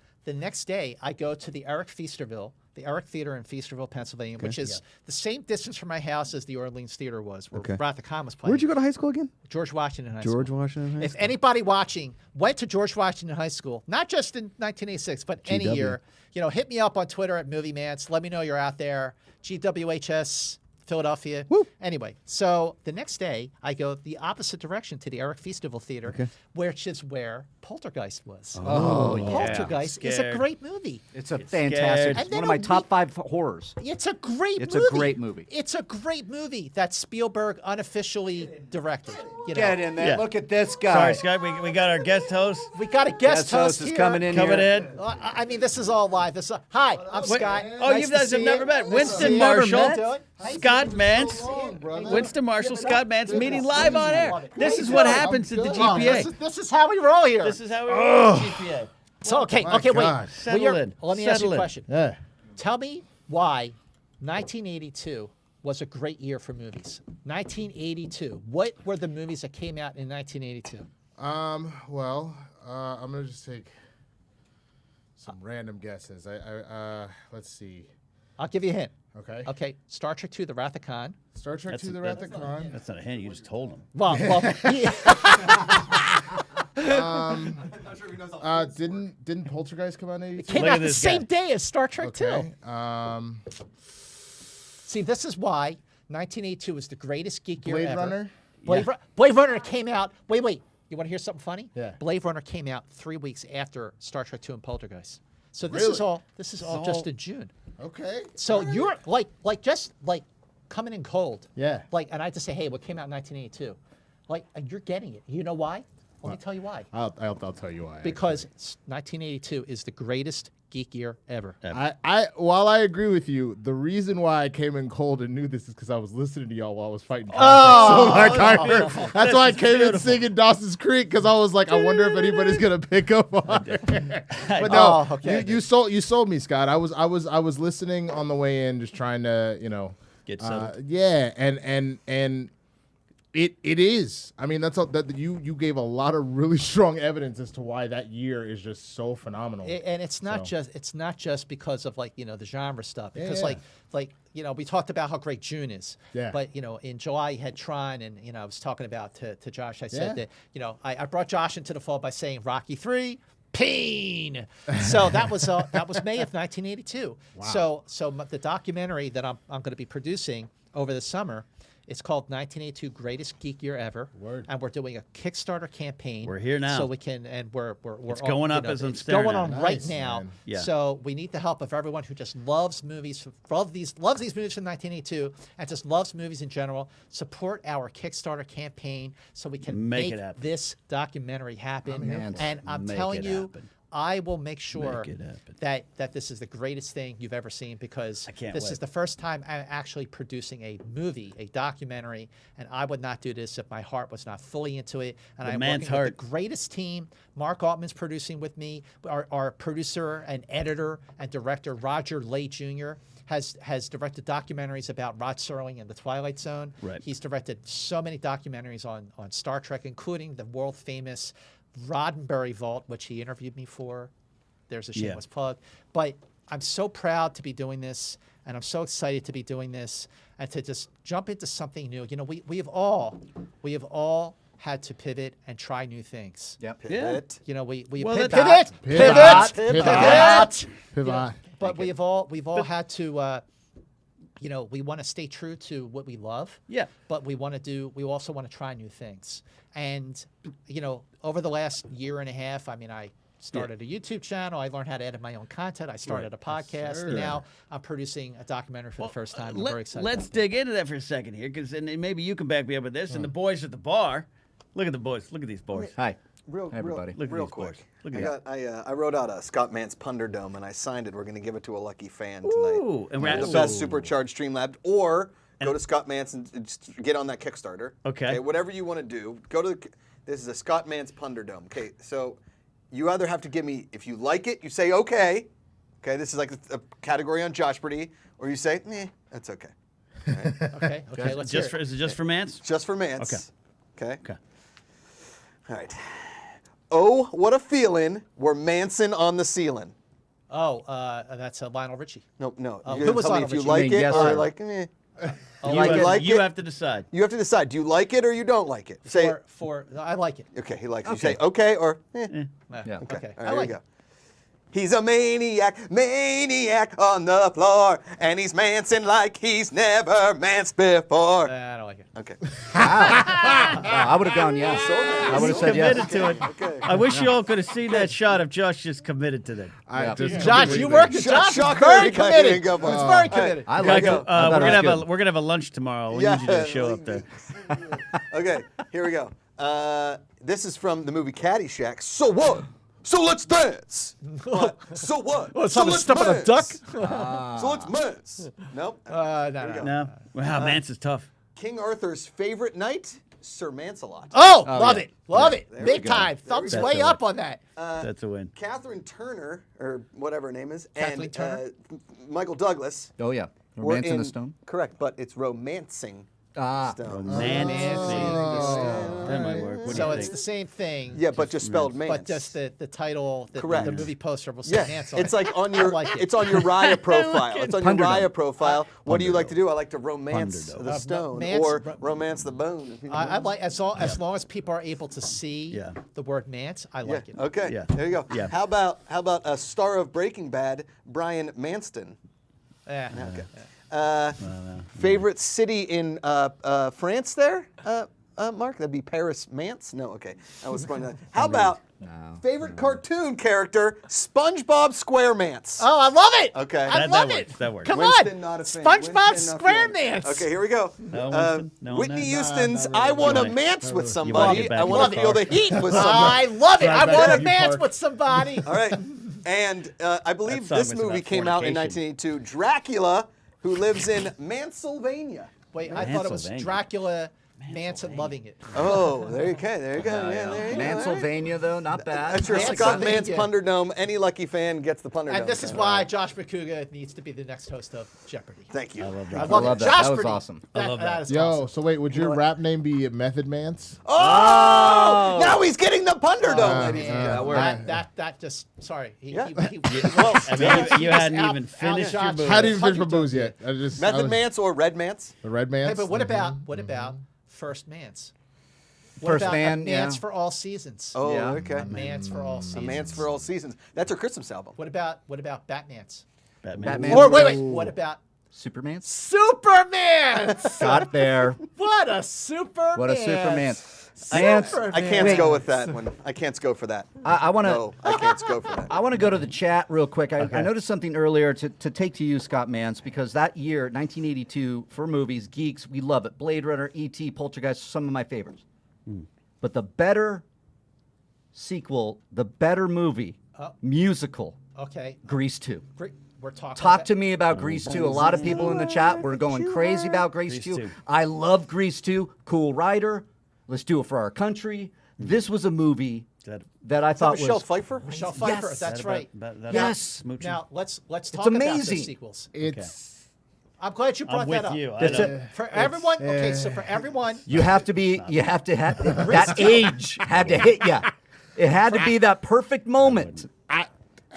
I go to the Eric Theater in Feasterville, Pennsylvania, which is the same distance from my house as the Orleans Theater was, where Okay. Wrath of Khan was playing. Where'd you go to high school again? George Washington High George School. Washington. High If School? anybody watching went to George Washington High School, not just in 1986, but any GW. year, hit me up on Twitter at Movie Mantz. Let me know you're out there. GWHS Philadelphia. Woo. Anyway, so the next day I go the opposite direction to the Eric Feasterville Theater, which is where Poltergeist was. Oh, yeah. Poltergeist is a Scared. great movie. It's a Get fantastic. scared. It's And then one of my a top week- 5 horrors. It's a great It's movie. a great movie. It's a great movie that Spielberg unofficially directed. Get in there. Yeah. Look at this guy. Sorry, Scott. We got our guest host We got a guest host is here. coming in coming here. in. I mean, this is all live. Hi, I'm Wait, Scott. oh, Nice you to guys have see never you. met. Nice to Winston see you. Marshall, How you doing? Scott Mantz, Winston Marshall, Scott Mantz meeting live on air. This is what happens at the GPA. This is how we roll here. This is how we roll at the GPA. So okay, My wait. God. Settle in. Let me ask you Settle a in. question. Tell me why 1982 was a great year for movies. 1982. What were the movies that came out in 1982? Well, I'm gonna just take some random guesses. Let's see. I'll give you a hint. Okay. Okay, Star Trek II: The Wrath of Khan. Star Trek That's- II: The Wrath of Khan. That's not a hint. You just told him. Well, yeah. Didn't Poltergeist come out in '82? Came Look at out the this same guy. day as Star Trek Okay. II. See, this is why 1982 was the greatest geek year Blade ever. Runner. Blade Runner came out. Wait. You want to hear something funny? Yeah. Blade Runner came out 3 weeks after Star Trek II and Poltergeist. So this Really? is all just in June. Okay. So you're just coming in cold. Yeah. And I just say, hey, what came out in 1982? You're getting it. You know why? Let me tell you why. I'll tell you why. Because 1982 is the greatest geek year ever. While I agree with you, the reason why I came in cold and knew this is because I was listening to y'all while I was fighting. That's why I came in singing Dawson's Creek, because I was like, I wonder if anybody's gonna pick up on it. But no, you sold me, Scott. I was listening on the way in, just trying to get settled. Yeah, and it is. I mean, that's that you gave a lot of really strong evidence as to why that year is just so phenomenal. And it's not just because of the genre stuff. Because we talked about how great June is. Yeah. But in July you had Tron, and I was talking about to Josh. I said that I brought Josh into the fold by saying Rocky 3. Pain. So that was May of 1982. Wow. So the documentary that I'm going to be producing over the summer. It's called 1982 Greatest Geek Year Ever. Word. And we're doing a Kickstarter campaign. We're here now. So we can, and we're it's going up as I'm staring. It's going on Nice, right now. man. Yeah. So we need the help of everyone who just loves movies, loves these movies from 1982, and just loves movies in general. Support our Kickstarter campaign so we can make this documentary happen. And I'm telling you, I will make sure that this is the greatest thing you've ever seen, because this is the first time I'm actually producing a movie, a documentary, and I would not do this if my heart was not fully into it. And I'm working with the greatest team. Mark Altman's producing with me. Our producer and editor and director, Roger Lay Jr., has directed documentaries about Rod Serling and the Twilight Zone. Right. He's directed so many documentaries on Star Trek, including the world-famous Roddenberry Vault, which he interviewed me for. There's a shameless plug. But I'm so proud to be doing this, and I'm so excited to be doing this, and to just jump into something new. We have all had to pivot and try new things. Yep. Pivot. Pivot. But we've all had to. We want to stay true to what we love. Yeah. But we also want to try new things. And, over the last year and a half, I started a YouTube channel. I learned how to edit my own content. I started a podcast. And now I'm producing a documentary for the first time. I'm very excited. Let's dig into that for a second here, because maybe you can back me up with this. And the boys at the bar, look at the boys. Look at these boys. Hi. Real quick. Look at I wrote out a Scott Mantz Punderdome, and I signed it. We're going to give it to a lucky fan tonight. Ooh, and we're the best supercharged Streamlab, or go to Scott Mantz and just get on that Kickstarter. Okay. Whatever you want to do, go to this is a Scott Mantz Punderdome. Okay, so you either have to give me, if you like it, you say okay. Okay, this is like a category on Joshperty, or you say, that's okay. Right? Okay. Let's hear it. Is it just for Mance? Just for Mantz. Okay. Okay. All right. Oh, what a feeling. We're Manson on the ceiling. Oh, that's Lionel Richie. No. Who was tell me Lionel if you Richie? like it Yes, or sir. like, You have to decide. You have to decide. Do you like it or you don't like it? Say I like it. okay. He likes it. You say okay or Yeah. Okay. I All right, like here we it. go. He's a maniac on the floor, and he's mancing like he's never manced before. I don't like it. Okay. Wow, I would have gone yes. I would have said yes. Committed to it. Okay. I wish you all could have seen that shot of Josh just committed to that. Josh, you worked it. Josh, Shocker. it's very He got committed. it. He got It's one. very committed. I like it. We're gonna have a lunch tomorrow. We need you to show up there. Okay, here we go. This is from the movie Caddyshack. So what? So let's dance. So what? Well, it's so on the let's stump of a duck. So let's dance. Nope. No. No. Wow, Mance is tough. King Arthur's favorite knight, Sir Mance-a-Lot. Oh, love it. Love it. There we Big go. time. There we Thumbs go. way up on that. That's a win. Catherine Turner, or whatever her name is, Kathleen and Turner? Michael Douglas. Oh, yeah. were Romancing in, the Stone? Correct, but it's romancing stone. That might work. What do So you it's think? the same thing. Yeah, but just spelled Mance. But just the title, Correct. the movie poster will say Yeah, Mance on it's it. like on your like it. it's on your Raya profile. It's on your Punderdome. Raya profile. What do you like to do? I like to romance Punderdome. the stone Mance- or romance the bone. I like as long as people are able to see the word Mance, I like it. Okay. Yeah. There you go. Yeah. How about a star of Breaking Bad, Brian Manston? Yeah. Favorite city in France? There, Mark? That'd be Paris Mantz? No, okay. That was fun. How about favorite cartoon character, SpongeBob SquareMantz? Oh, I love it. Okay. I love it. That works. Come Winston, on. not a fan. SpongeBob Winston, not feeling it. SquareMantz. Okay, here we go. No, Winston? No, Whitney no. Houston's not really. I Want to Really? Mance with You want somebody. it back I in want the to feel the car. heat with I somebody. love it. I back want to to you, dance Park. with somebody. All right. And I believe That song this was movie about came out in fornication. 1982. Dracula, who lives in Mansylvania. Wait, I thought it was Mansylvania. Dracula Manson loving it. Oh, there you go. There you go. Yeah, there you go. Mansylvania, though, not bad. That's your Mansylvania. Scott Mantz Punderdome. Any lucky fan gets the Punderdome. And this is why Josh Macuga needs to be the next host of Jeopardy. Thank you. I love I that. love, love it. that. Josh That was Purdy. awesome. I love that. is Yo, awesome. so wait, would your rap name be Method Mance? Oh! Now he's getting the Punderdome, ladies and Man, gentlemen. that just sorry. Yeah. Well, I mean, you hadn't Out- even finished your out- booze. How do you finish my Hundred booze don't yet? I just Method Mance or Red Mance? The Red Mance. Hey, but what about First Mance? What First about Man, a Mance yeah. for all seasons? Oh, Yeah. okay. A Mance for all A seasons. Mance for all seasons. That's her Christmas album. What about Batman's? Batman. Or wait, what about Superman? Superman? Got it there. What a Superman! What a Superman. I can't go with that one. I can't go for that. I want to. No, I can't go for that. I want to go to the chat real quick. I noticed something earlier to take to you, Scott Mantz, because that year, 1982, for movies, geeks, we love it. Blade Runner, E.T., Poltergeist, some of my favorites. But the better sequel, the better movie, musical, Okay, Grease 2. we're talking. Talk to me about Grease 2. A lot of people in the chat were going crazy about Grease 2. I love Grease 2. Cool writer. Let's do it for our country. This was a movie that I thought Michelle was Pfeiffer? Michelle Pfeiffer. Yes. That's right. Yes. Now let's talk about amazing. the sequels. It's I'm glad you brought I'm that with up. you. I That's don't- it. For everyone, okay, so for everyone, You have to have that age had to hit you. It had to be that perfect moment.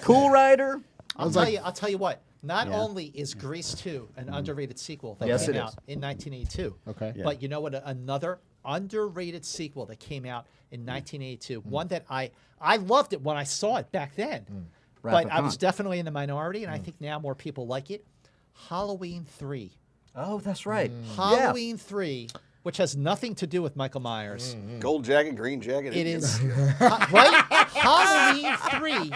Cool Rider. I'll tell you what. Not only is Grease 2 an underrated sequel that Yes, came it out is. in 1982, Okay. Yeah. but you know what? Another underrated sequel that came out in 1982, one that I loved it when I saw it back then, but Wrath of I was Khan. definitely in the minority, and I think now more people like it. Halloween 3. Oh, that's right. Halloween 3, which has nothing to do with Michael Myers. Gold jacket, green jacket. It is right. Halloween 3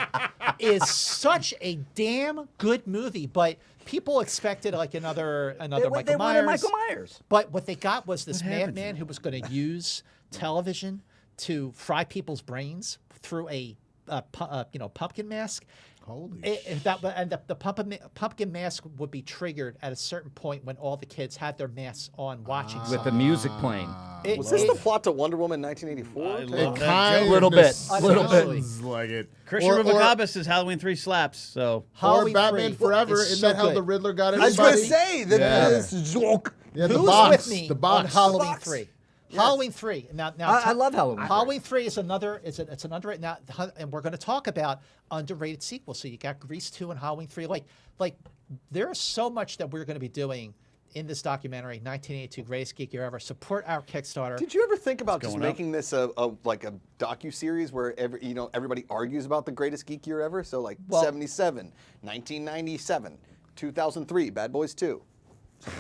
is such a damn good movie, but people expected like another They Michael wanted Myers. Michael Myers. But what they got was this madman who was going to use television to fry people's brains through a pumpkin mask. holy. The pumpkin mask would be triggered at a certain point when all the kids had their masks on watching With something. the music playing. Was this the plot to Wonder Woman 1984? I It love that kind joke. Little of bit, sounds like it. Christian Or- Rubacabas says Halloween 3 slaps. So Or Halloween Batman 3 Forever. is Isn't so that how good. the Riddler got I was everybody? going to say that this joke. Yeah, the Who's box. with me The box. on Halloween box. 3? Halloween 3. Now I love Halloween. Halloween 3 is another. It's an underrated. Now, and we're going to talk about underrated sequels. So you got Grease 2 and Halloween 3. Like there's so much that we're going to be doing in this documentary, 1982 Greatest Geek Year Ever. Support our Kickstarter. Did you ever think about just going up. making this a docu-series where everybody argues about the greatest geek year ever? So like Well- 77, 1997, 2003, Bad Boys 2. I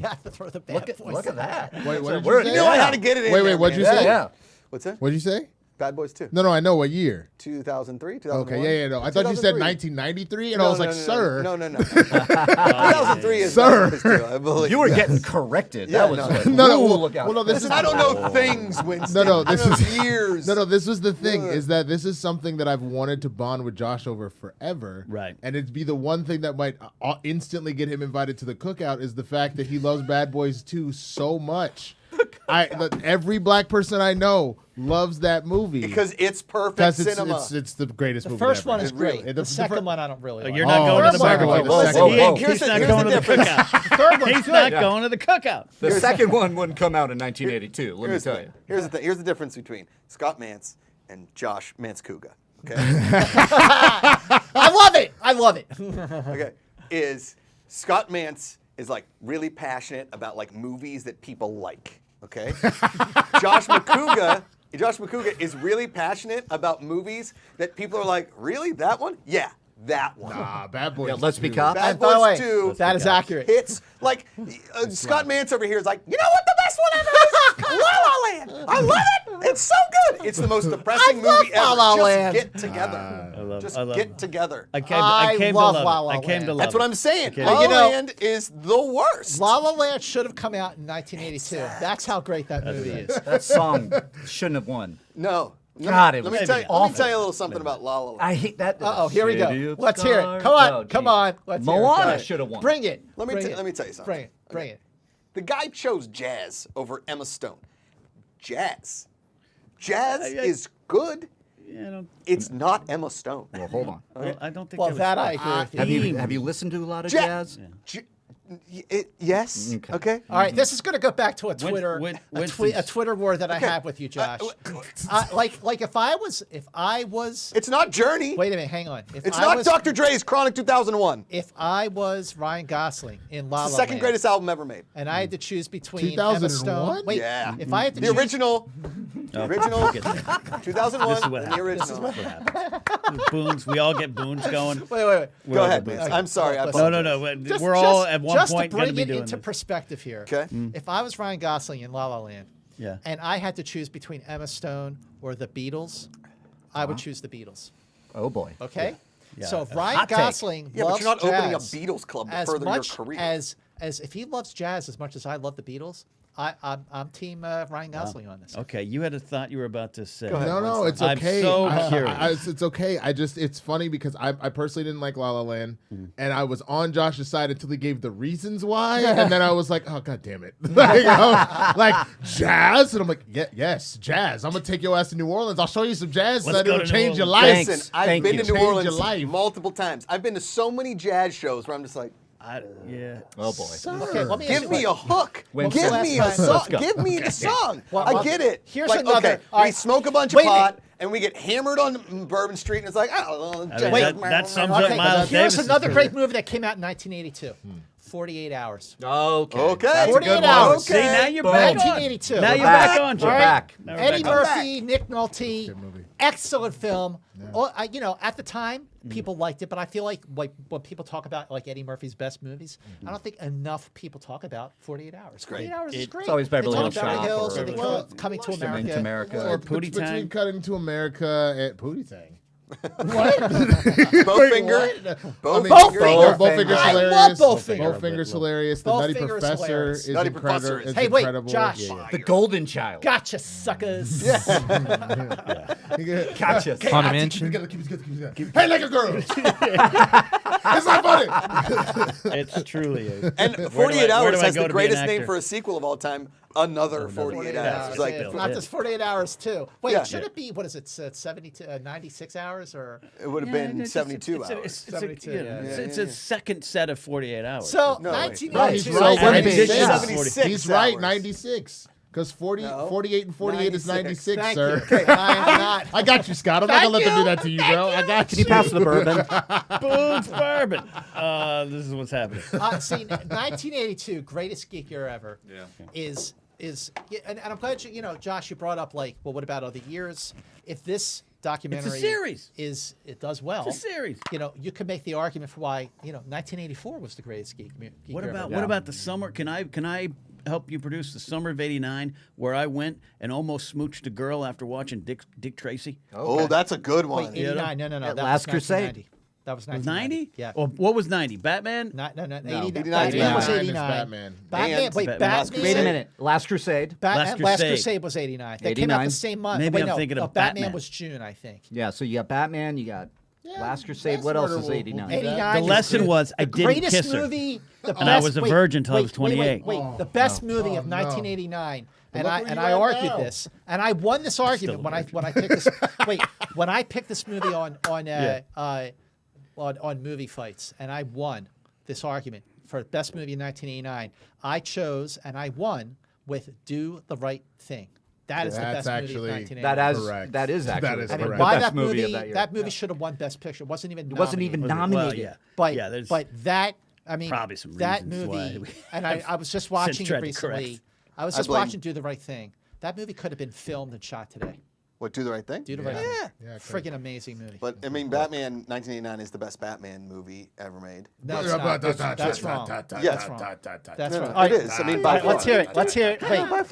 have to throw the bad boys. Look at that. Wait, what did We're- you You say? know how to get it in Wait, there, what'd you man. say? Yeah. What's that? What'd you say? Bad Boys 2. No, I know what year. 2003, 2001. Okay, yeah, no. I thought you said 2003. 1993, and I was like, sir. No. 2003 is Sir. Bad Boys 2, I believe. You were Yes. getting corrected. Yeah, That was no. like, No, ooh, well, look out. well, no, this is I don't know things, Winston. No, I this don't know is years. No, this was the thing is that this is something that I've wanted to bond with Josh over forever. Right. And it'd be the one thing that might instantly get him invited to the cookout is the fact that he loves Bad Boys 2 so much. Every black person I know loves that movie Because it's perfect because cinema. it's the greatest The movie. first ever. one is It great. really- the The second fir- one I don't really like. you're not going to the second one, barbecue. the second one. He's not Here's going the to the cookout. third one's He's good. not going to the cookout. The second one wouldn't come out in 1982, let me Here's the tell thing. you. Here's the thing. Here's the difference between Scott Mantz and Josh Macuga. Okay. I love it. Okay. Is Scott Mantz is like really passionate about like movies that people like. Okay. Josh Macuga is really passionate about movies that people are like, really? That one? Yeah. that one. Nah, Bad Boys. Yeah, Let's Be 2. Cops. Bad And by the Boys way, 2 that is accurate. hits like Scott Mantz over here is like, you know what the best one ever is? La La Land. I love it. It's so good. It's the most depressing movie ever. La La Just Land. get together. Just get together. I I came love to La love La it. I came to Land. love That's what it. I'm saying. Okay. La La You know- Land is the worst. La La Land should have come out in 1982. That's how great that movie is. That song shouldn't have won. No. God, it let was me tell you awful. a little something about La La Land. I hate that. Uh-oh, here we City go. of Let's hear it. Stars. Come on, Oh, come geez. on. Let's hear it. Moana Go ahead. should have won. Bring it. Let me tell you something. Bring it. The guy chose jazz over Emma Stone. Jazz is good. Yeah, I don't, It's not Emma Stone. Well, hold on. well, I don't think Well, was that fun. I agree with you. Have you listened to a lot of Ja- jazz? Yes. Okay. All right, this is going to go back to a Twitter, Winston's- a Twitter war that I have with you, Josh. Like if I was, It's not Journey. wait a minute, hang on. If It's I not was, Dr. Dre's Chronic 2001. If I was Ryan Gosling in La La It's the second Land, greatest album ever made. and I had to choose between Emma 2001? Stone, wait, Yeah. if I had to The choose, original, Oh, 2001, This is what and the happens. This is original. what happens. Boons. We all get boons going. wait. Go ahead, Okay. man. I'm sorry. I Listen. apologize. No. We're all at one just point to going bring to be it doing into this. perspective here. Okay. If I was Ryan Gosling in La La Land, Yeah. and I had to choose between Emma Stone or the Beatles, I would choose the Beatles. Oh boy. Okay. Yeah. So if A Ryan hot take. Gosling Yeah, but loves you're not opening a jazz Beatles club to as further your much career. as if he loves jazz as much as I love the Beatles, I'm team Ryan Gosling on this. Okay, you had a thought you were about to say. No, it's I'm okay. so curious. It's okay. It's funny because I personally didn't like La La Land, and I was on Josh's side until he gave the reasons why, and then I was like, oh god damn it, like jazz, and I'm like, yes, jazz. I'm gonna take your ass to New Orleans. I'll show you some jazz Let's that go it'll to New change your Orleans. life. Thanks. Listen, I've Thank been you. to New Change your Orleans life. multiple times. I've been to so many jazz shows where I'm just like, Yeah. Oh boy. Okay, let me ask give you me a hook. Winston. Give Last me a time- song. Let's go. Give me the song. Well, I get it. here's Like, another- Okay, all we right. smoke a bunch of Wait a minute. pot and we get hammered on Bourbon Street, and it's like, oh, I mean, that sums up Okay, Miles here's Davis's another great career. movie that came out in 1982. 48 Hours. Okay. Okay. That's a 48 good hours. See, now you're Boom. back on. 1982. Now you're back. back on, Joe. We're back. Now we're Eddie back on. Murphy, Nick Nolte, Good movie. excellent film. Oh, at the time, people liked it, but I feel like when people talk about like Eddie Murphy's best movies, I don't think enough people talk about 48 Hours. 48 Hours is great. It's always Beverly They Hills talk about Cop Hills, or- and they Well, Coming to Coming to America. America. Or Pootie Between Tang. Cutting to America and Pootie Tang. Bowfinger. Bowfinger's I hilarious. love Bowfinger. Bowfinger's hilarious. The Nutty Bowfinger's Professor hilarious. is Nutty incredible. Professor is- is Hey, wait, incredible. Josh. The Golden Child. Gotcha, suckers. Gotcha. On a mansion. Hey, like a girl. It's not funny. It truly is. And Where 48 do I Hours go has to the be an greatest name actor? for a sequel of all time. Another 48 Hours. It's like, Yeah, not just 48 hours too. Wait, Yeah. should it be? What is it? 72, 96 hours or? it would have Yeah, been it's 72 it's hours. It's, a, 72, you know, yeah. it's a second set of 48 hours. So No, wait. 1992. No, he's right. In addition to 96. He's right. hours. 96. Because 48 and 48 is 96. 96, Thank sir. you. I am not. I got you, Scott. I'm not going to let them do that to you, bro. I got Can you pass the bourbon? Boone's Bourbon. This is what's happening. See, 1982, greatest geek year ever. Is and I'm glad Josh, you brought up like, well, what about other years? If this documentary series. it does well. It's a series. You could make the argument for why 1984 was the greatest geek What year about ever. what about the summer? Can I help you produce the summer of '89, where I went and almost smooched a girl after watching Dick Tracy? Oh, that's a good one. Wait, 89? No. At That Last was Crusade. 1990. That was Was 1990. 90? Yeah. Or what was 90? Batman? No, 89 Batman was is 89. Batman. Batman, And wait, Last Batman. Wait a minute. Last Crusade. Last Last Crusade. Crusade was 89. That came out 89? the same month. Maybe Wait, I'm no, thinking of Batman Batman. was June, I think. Yeah, so you got Batman, you got Last Crusade. that's What else where is we'll- 89? we'll do that. 89. The is lesson the- was I the didn't greatest kiss her. movie. The And I best, was a wait, virgin till I wait, was 28. Wait, the best movie of 1989. And look I where and you I at argued now. this, and I won this argument when I picked this. Wait, when I picked this movie on movie fights, and I won this argument for best movie in 1989. I chose and I won with "Do the Right Thing." That is the That's best movie of actually- 1989. Correct. That is actually That is the And correct. why best that movie? of that year. That movie should have won Best Picture. It wasn't even. It wasn't even nominated. nominated. Well, yeah. But Yeah, there's that I mean probably some that reasons why movie, we and I was just watching tried it to recently. correct. I was just blame- watching Do the Right Thing. That movie could have been filmed and shot today. What, Do the Right Thing? Do the Right Thing. Yeah. Friggin' amazing movie. But, I mean, Batman 1989 is the best Batman movie ever made. No, it's not. That's wrong. Yes. That's wrong. That's No, wrong. no, it is. I mean, by far. Let's hear it. Let's hear it. Wait. I'm not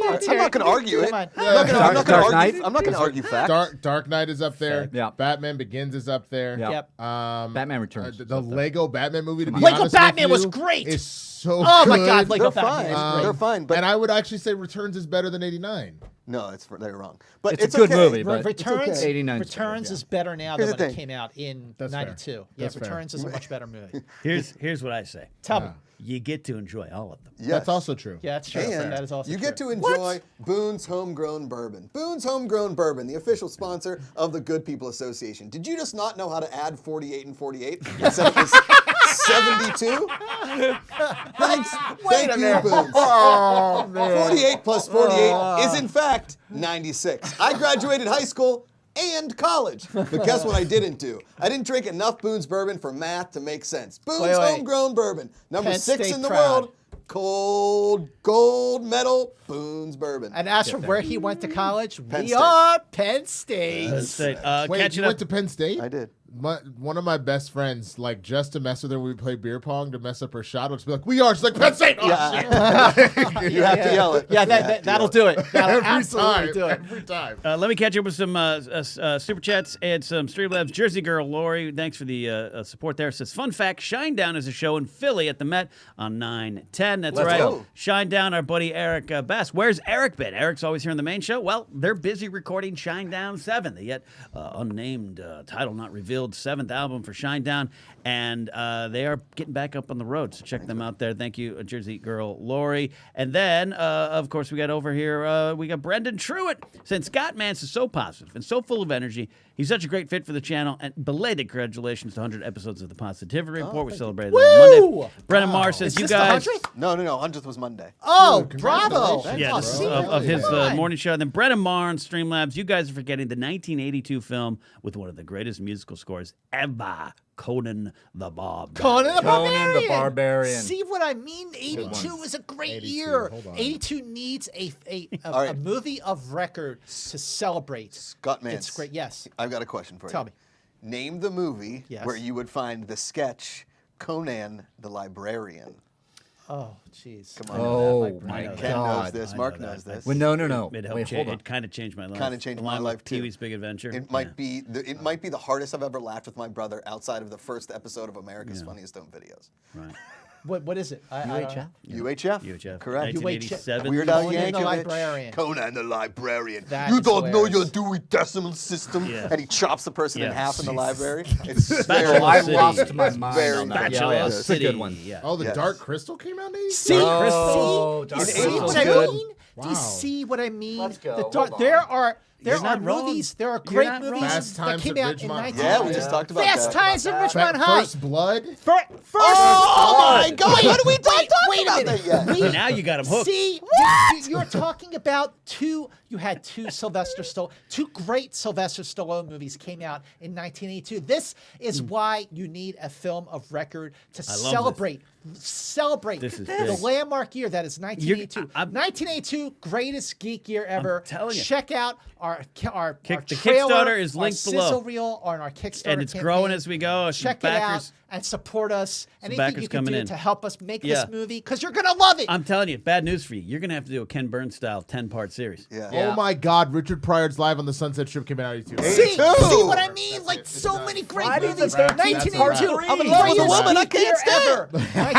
going to argue it. Come on. I'm not Dark going Knight? to argue facts. Dark Knight is up there. Yeah. Batman Begins is up there. Yeah. Yep. Batman Returns. The Lego Batman movie, to be Lego honest Batman with was you, great. is so Oh good. my God, Lego They're Batman. fine. They're fine. But And I would actually say Returns is better than 89. no, they're wrong. But It's a good okay. movie, but Returns, okay. 89 's Returns better, is better now Here's than the when it thing. came out in That's fair. 92. That's fair. Returns is a much better movie. Here's what I say. Tell me. You get to enjoy all of them. Yes. That's also true. Yeah, that's true. And That is also you true. get to enjoy Boone's Homegrown Bourbon. Boone's Homegrown Bourbon, the official sponsor of the Good People Association. Did you just not know how to add 48 and 48 instead of 72? Thanks. Thank you, Boone's. Oh, man. 48 plus 48 is in fact 96. I graduated high school and college. But guess what I didn't do? I didn't drink enough Boone's Bourbon for math to make sense. Boone's Wait. Homegrown Bourbon. Number Penn 6 State in the proud. world. Cold gold medal Boone's Bourbon. And as for where he went to college, we State. are Penn State. Wait, Catching you up. went to Penn State? I did. One of my best friends, like, just to mess with her, we play beer pong to mess up her shot. Would just be like, "We are." She's like, "Penn State." Oh, shit. You have to yell it. Yeah, You have to that'll yell do it. That'll Every absolutely time. do it. Every time. Let me catch up with some super chats and some Streamlabs. Jersey girl Lori, thanks for the support there. Says, fun fact, Shinedown is a show in Philly at the Met on 9/10. That's Let's right. go. Shinedown, our buddy Eric Bass. Where's Eric been? Eric's always here on the main show. Well, they're busy recording Shinedown 7, the yet unnamed, title not revealed, 7th album for Shinedown, and they are getting back up on the road, so check them out there. Thank you, Jersey girl Lori. And then, of course, we got over here, we got Brendan Truitt. Since Scott Mantz is so positive and so full of energy, he's such a great fit for the channel, and belated congratulations to 100 episodes of the Positivity Report. We celebrated that on Monday. Brendan Marr says, Is you this guys... the 100th? No, 100th was Monday. Oh, congratulations. bravo. Yeah, Oh, this is see, of his come on. morning show. And then Brendan Marr on Streamlabs. You guys are forgetting the 1982 film with one of the greatest musical scores ever, Conan the Barbarian. Conan the Barbarian. Conan the Barbarian. See what I mean? 82 is a great 82, year. hold on. 82 needs a All right. movie of record to celebrate. Scott Mantz. It's great. Yes. I've got a question for you. Tell me. Name the movie Yes. where you would find the sketch Conan the Librarian. Oh, jeez. Come on. Oh, my Ken knows God. this. I Mark know that. knows this. Well, no. It Wait, helped. hold on. It kind of changed my life. Kind of changed my Along with life too. Pee-wee's Big Adventure. It might be the hardest I've ever laughed with my brother outside of the first episode of America's Funniest Home Videos. Right. What is it? UHF? UHF. UHF. Correct. 1987. Weird Al Conan the Yankovic. Librarian. Conan the Librarian. That You is don't know your hilarious. Dewey Decimal System, Yeah. and he chops the person in Yeah. half in the library. It's Bachelor Oh, I City. lost my mind very on that. good. Bachelor Yeah, it's a City. good one. Yeah. Oh, the Yes. Dark Crystal came out in 80? See, Oh, Christy? Dark See Crystal's what I good. mean? Do you Wow. see what I mean? Let's go. The Hold there on. are You're not wrong. movies. There are You're great not movies wrong. Fast that Times came at out in Ridgemont 19. High. Yeah, we just talked about Fast that. Times in Richmond High. First Blood? First. Oh my God! How do we talk Wait a about minute. that yet? We- Now you got him hooked. See, you're talking about you had two great Sylvester Stallone movies came out in 1982. This is why you need a film of record to love celebrate This is the big. landmark year that is 1982. I'm- 1982, greatest geek year ever. telling you. Check out our The trailer, Kickstarter is our linked sizzle below. reel on our Kickstarter And it's campaign. growing as we go. Some Check it out backers- and support us. Anything backers you can coming do in. to help us make Yeah. this movie, because you're gonna love it. I'm telling you, bad news for you. You're going to have to do a Ken Burns style 10-part series. Yeah. Yeah. Oh my God, Richard Pryor's Live on the Sunset Strip came out in 82. See, 82. see what I mean? Like so many great Friday the movies. 13th, 1982. I'm in love with a Greatest woman I geek can't year stand. ever.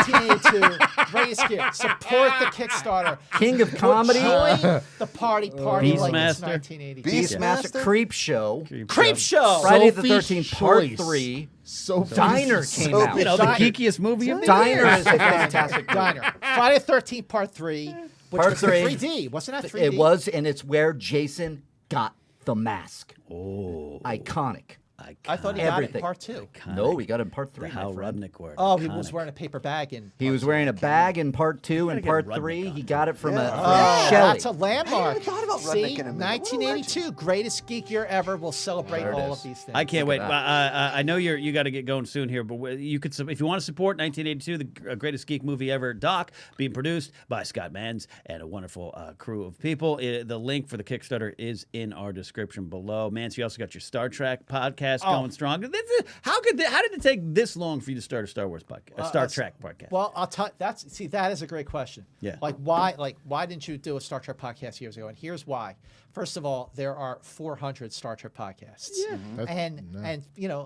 1982. Greatest year. Support the Kickstarter. King of Comedy. Join the party like it's Beastmaster. 1982. Beastmaster. Creep Show. Creep Show. Friday the Sophie 13th, Part Choice. 3. So Diner came out. You know, the Diner. geekiest movie of the Diner year. is a fantastic movie. Diner. Friday the 13th, Part 3. Which Part was 3. 3D. Wasn't that 3D? It was, and it's where Jason got the mask. Oh. Iconic. I thought he got it in Everything. part 2. No, we got it in part 3. The Hal my friend. Rudnick word. Oh, he was Iconic. wearing a paper bag in. He was wearing a bag in part 2 and get part Rudnick 3. on He it. got it from Yeah. from Shelley. That's a landmark. I thought about See, Rudnick in a minute. 1982, greatest geek year ever. We'll celebrate There it all is. of these things. I can't wait. at I know you got to get going soon here, but you could, if you want to support 1982, the greatest geek movie ever, doc, being produced by Scott Mantz and a wonderful crew of people. The link for the Kickstarter is in our description below. Mantz, you also got your Star Trek podcast going strong. How did it take this long for you to start a Star Wars podcast, a Star Trek podcast? Well, I'll tell that is a great question. Yeah. Why didn't you do a Star Trek podcast years ago? And here's why. First of all, there are 400 Star Trek podcasts. Yeah. And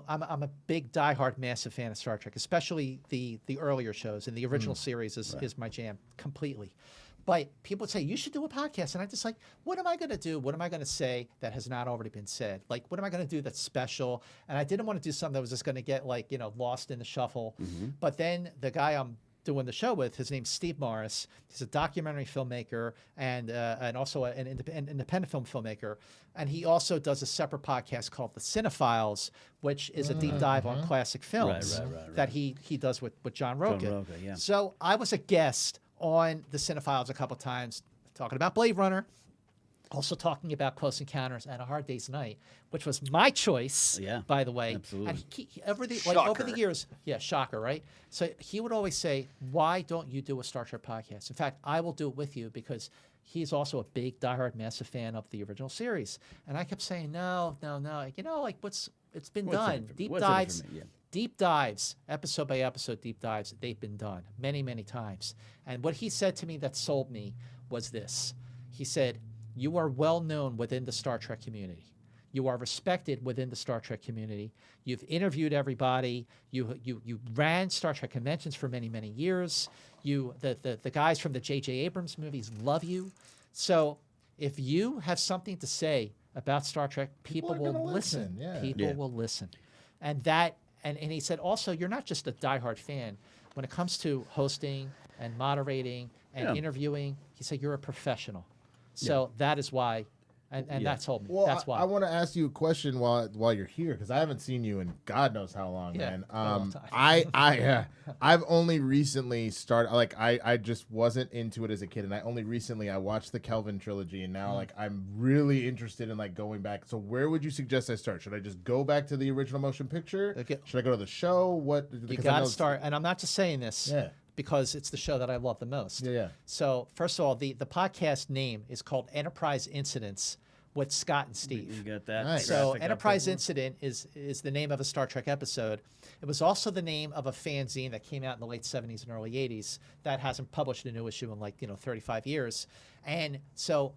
I'm a big diehard massive fan of Star Trek, especially the earlier shows, and the original series is my jam completely. But people would say, you should do a podcast. And I'm just like, what am I going to do? What am I going to say that has not already been said? Like, what am I going to do that's special? And I didn't want to do something that was just going to get lost in the shuffle. But then the guy I'm doing the show with, his name's Steve Morris. He's a documentary filmmaker and also an independent film filmmaker. And he also does a separate podcast called The Cinephiles, which is a deep dive on classic films that he does with John Roca. Roca, yeah. So I was a guest on The Cinephiles a couple times, talking about Blade Runner, also talking about Close Encounters and A Hard Day's Night, which was my choice, by the way. Absolutely. And over the years, shocker, right? So he would always say, why don't you do a Star Trek podcast? In fact, I will do it with you because he's also a big, diehard, massive fan of the original series. And I kept saying, no. It's been done. Deep dives, episode by episode deep dives, they've been done many, many times. And what he said to me that sold me was this. He said, you are well known within the Star Trek community. You are respected within the Star Trek community. You've interviewed everybody. You ran Star Trek conventions for many, many years. The guys from the J.J. Abrams movies love you. So if you have something to say about Star Trek, people will listen. Yeah. People will listen. And he said, also, you're not just a diehard fan. When it comes to hosting and moderating and interviewing, he said, you're a professional. So that is why, and that told me. Well, that's why. I want to ask you a question while you're here because I haven't seen you in God knows how long, Yeah, man. a long time. I've only recently started. Like I just wasn't into it as a kid, and I watched the Kelvin trilogy, and now I'm really interested in going back. So where would you suggest I start? Should I just go back to the original motion picture? Okay. Should I go to the show? What You got to start, and I'm not just saying this. Yeah. Because it's the show that I love the most. Yeah. So first of all, the podcast name is called Enterprise Incidents with Scott and Steve. You got that. Nice. So graphic Enterprise up there. Incident is the name of a Star Trek episode. It was also the name of a fanzine that came out in the late 70s and early 80s that hasn't published a new issue in 35 years. And so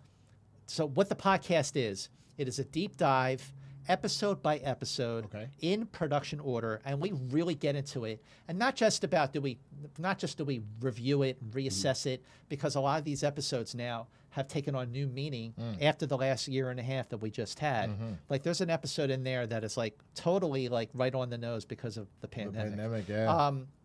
what the podcast is, it is a deep dive, episode by episode, in production order, and we really get into it. And not just do we review it and reassess it, because a lot of these episodes now have taken on new meaning after the last year and a half that we just had. Like there's an episode in there that is totally right on the nose because of the pandemic.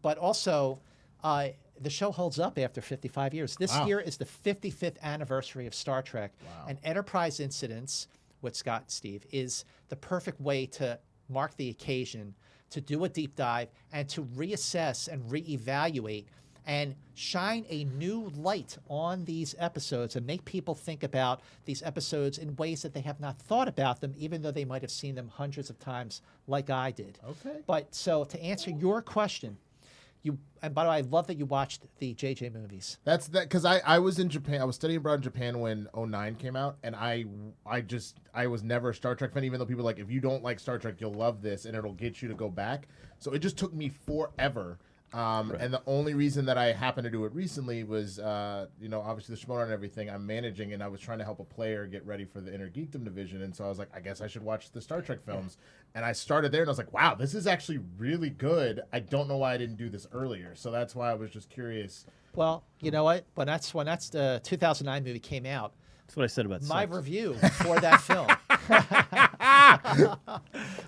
But also the show holds up after 55 years. This year is the 55th anniversary of Star Trek, and Enterprise Incidents with Scott and Steve is the perfect way to mark the occasion, to do a deep dive, and to reassess and reevaluate and shine a new light on these episodes and make people think about these episodes in ways that they have not thought about them, even though they might have seen them hundreds of times like I did. Okay. But so to answer your question, and by the way, I love that you watched the JJ movies. That's because I was in Japan. I was studying abroad in Japan when 09 came out, and I was never a Star Trek fan. Even though people were like, if you don't like Star Trek, you'll love this, and it'll get you to go back. So it just took me forever. And the only reason that I happened to do it recently was, obviously the Shimoda and everything I'm managing, and I was trying to help a player get ready for the Inner Geekdom division, and so I was like, I guess I should watch the Star Trek films. And I started there, and I was like, wow, this is actually really good. I don't know why I didn't do this earlier. So that's why I was just curious. Well, you know what? When that's the 2009 movie came out, That's what I said about my sex. review for that film.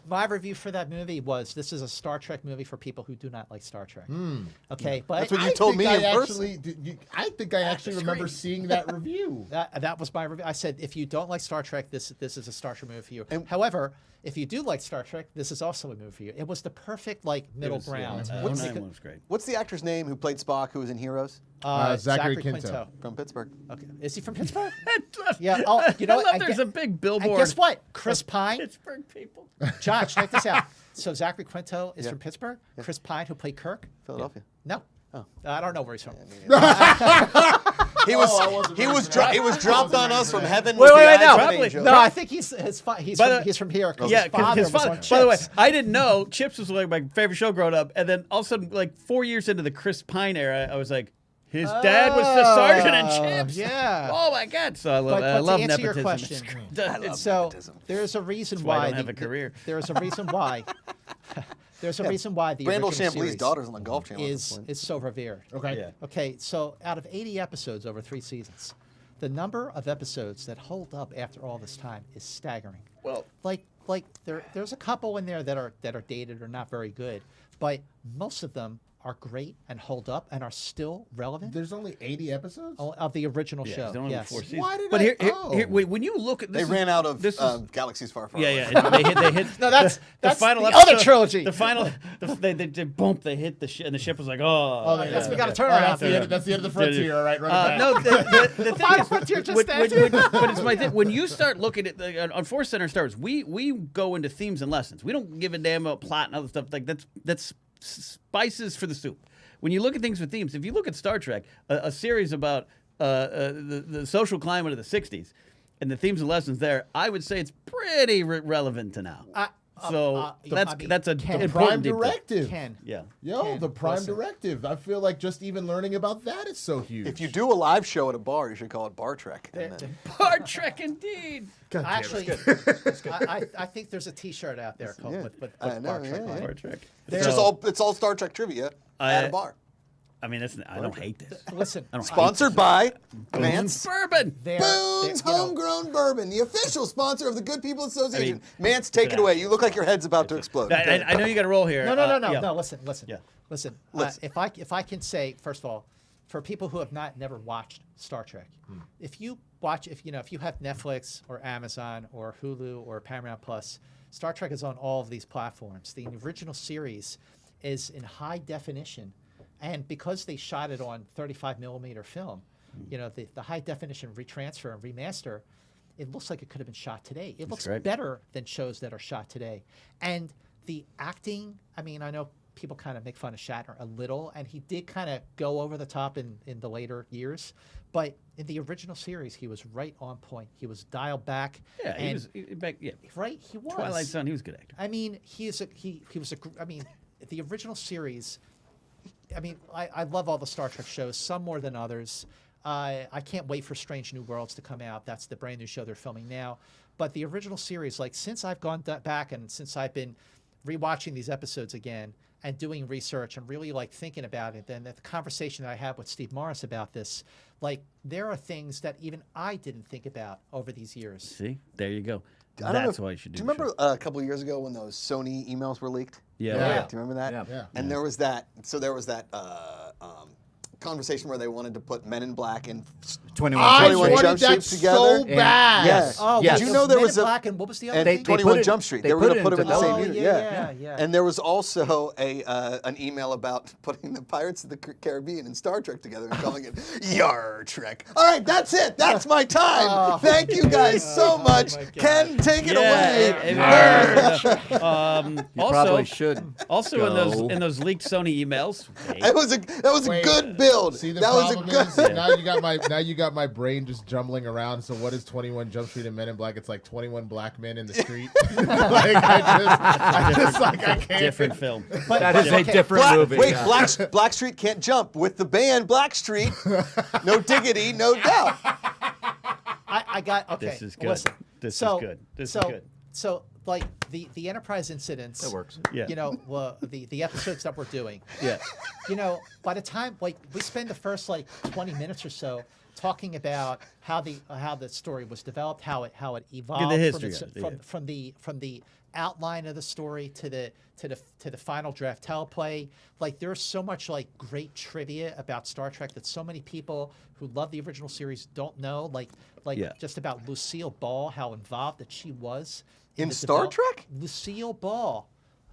My review for that movie was this is a Star Trek movie for people who do not like Star Trek. Okay, but That's what you told me in person. I think I actually remember seeing that review. That was my review. I said, if you don't like Star Trek, this is a Star Trek movie for you. However, if you do like Star Trek, this is also a movie for you. It was the perfect middle ground. What's was great. What's the actor's name who played Spock, who was in Heroes? Zachary Quinto. From Pittsburgh. Okay, is he from Pittsburgh? Yeah. Oh, you know I what? love there's a big billboard. And guess what? Chris Pine. Pittsburgh people. Josh, check this out. So Zachary Quinto is from Pittsburgh. Chris Pine, who played Kirk. Philadelphia. No. Oh. I don't know where he's from. He was dropped on us from heaven. Wait, no. Probably. No, I think he's from here. Yeah, his father was on by the way, Chips. I didn't know Chips was like my favorite show growing up, and then all of a sudden, like 4 years into the Chris Pine era, I was like, his dad was the sergeant in Chips. Yeah. Oh my God! So I love, But I love to answer nepotism. your question, so there's a reason why I why don't have a career. There's a reason why. There's a reason why the Brandel original Chambly's series daughter's on the Golf Channel. is so revered. Okay. Yeah. Okay, so out of 80 episodes over 3 seasons, the number of episodes that hold up after all this time is staggering. Well, like there's a couple in there that are dated or not very good, but most of them are great and hold up and are still relevant. There's only 80 episodes? Of the original show. there's only Yes. 4 seasons. Why did but I- here, wait, when you look at this, They ran out of this is, Galaxies Far, Far yeah, Away. yeah. They hit. No, that's the final the episode, other trilogy. The final, they boom. They hit the ship, and the ship was like, oh. yeah. Yes, we got to turn Oh, around. that's the end of the frontier, all right? Run it back. No, the thing Final is, Frontier just but it's my thing. When you start looking at on Force Center Star Wars, we go into themes and lessons. We don't give a damn about plot and other stuff. Like that's spices for the soup. When you look at things with themes, if you look at Star Trek, a series about the social climate of the '60s, and the themes and lessons there, I would say it's pretty relevant to now. That's a Prime important deep dive. Directive. Ken. Yeah. The Prime Directive. I feel like just even learning about that is so huge. If you do a live show at a bar, you should call it Bar Trek. Bar Trek indeed. Actually, I think there's a T-shirt out there called with I know, Bar Trek on it. Bar Trek. It's all Star Trek trivia at a bar. I mean, I don't hate this. Listen, I don't hate Sponsored by Mance Mance. Bourbon. Boone's you know, Homegrown Bourbon, the official sponsor of the Good People Association. I mean, Mance, take it away. You look like your head's about to explode. I know you got to roll here. No. Yeah. Listen. Yeah. Listen. Listen. If I can say, first of all, for people who have never watched Star Trek, if you have Netflix or Amazon or Hulu or Paramount Plus, Star Trek is on all of these platforms. The original series is in high definition, and because they shot it on 35 millimeter film, the high definition retransfer and remaster, it looks like it could have been shot today. It looks better than shows that are shot today. And the acting, I mean, I know people kind of make fun of Shatner a little, and he did kind of go over the top in the later years. But in the original series, he was right on point. He was dialed back. Yeah, and right, he was. Twilight Zone, he was a good actor. I mean, he was I mean, the original series, I mean, I love all the Star Trek shows, some more than others. I can't wait for Strange New Worlds to come out. That's the brand new show they're filming now. But the original series, like since I've gone back and since I've been rewatching these episodes again and doing research and really like thinking about it, then the conversation that I had with Steve Morris about this, like there are things that even I didn't think about over these years. See, there you go. I don't know That's if- why you should do. Do you remember a couple of years ago when those Sony emails were leaked? Yeah. Do you remember that? Yeah. And there was that. So there was that conversation where they wanted to put Men in Black and 21 I 21 wanted Jump that Street so together. bad. Yes. Oh, Yes. Did you know there was Black and what was the other and thing? 21 put it- Jump Street. they They were put going it to put them in the into same both. unit. Yeah. And there was also an email about putting the Pirates of the Caribbean and Star Trek together and calling it Yar Trek. All right, that's it. That's my time. Thank you guys so much. Ken, take it away. You probably should. Also go. in those leaked Sony emails. That was a Wait, good build. See, the that was a problem good. is now you got my brain just jumbling around. So what is 21 Jump Street and Men in Black? It's like 21 black men in the street. Like I can't. Different film. That is a different movie. Wait, yeah. Blackstreet can't jump with the band Blackstreet. No diggity, no doubt. I got okay. This is good. Listen, This so, is good. This so, is good. So, like the Enterprise incidents. That works. Yeah. The episodes that we're doing. Yeah. By the time like we spend the first like 20 minutes or so talking about how the story was developed, how it evolved the history from the outline of the story to the final draft teleplay. Like there's so much like great trivia about Star Trek that so many people who love the original series don't know. Like just about Lucille Ball, how involved that she was in Star Trek. Lucille Ball.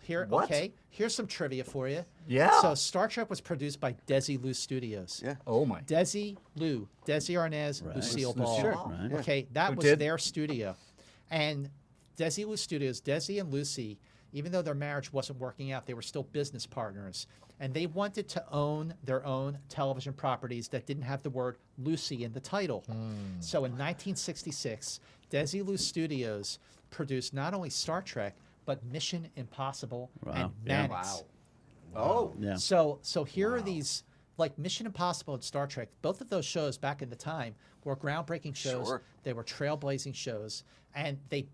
What? Okay. Here's some trivia for you. Yeah. So Star Trek was produced by Desilu Studios. Yeah. Oh my. Desi Arnaz, Lucille Ball. Sure. Right. Okay, that Who was did? their studio. And Desilu Studios, Desi and Lucy, even though their marriage wasn't working out, they were still business partners. And they wanted to own their own television properties that didn't have the word Lucy in the title. So in 1966, Desilu Studios produced not only Star Trek, but Mission Impossible and Mannix. Oh. Yeah. So here are these, like Mission Impossible and Star Trek. Both of those shows back in the time were groundbreaking shows. Sure. They were trailblazing shows, and they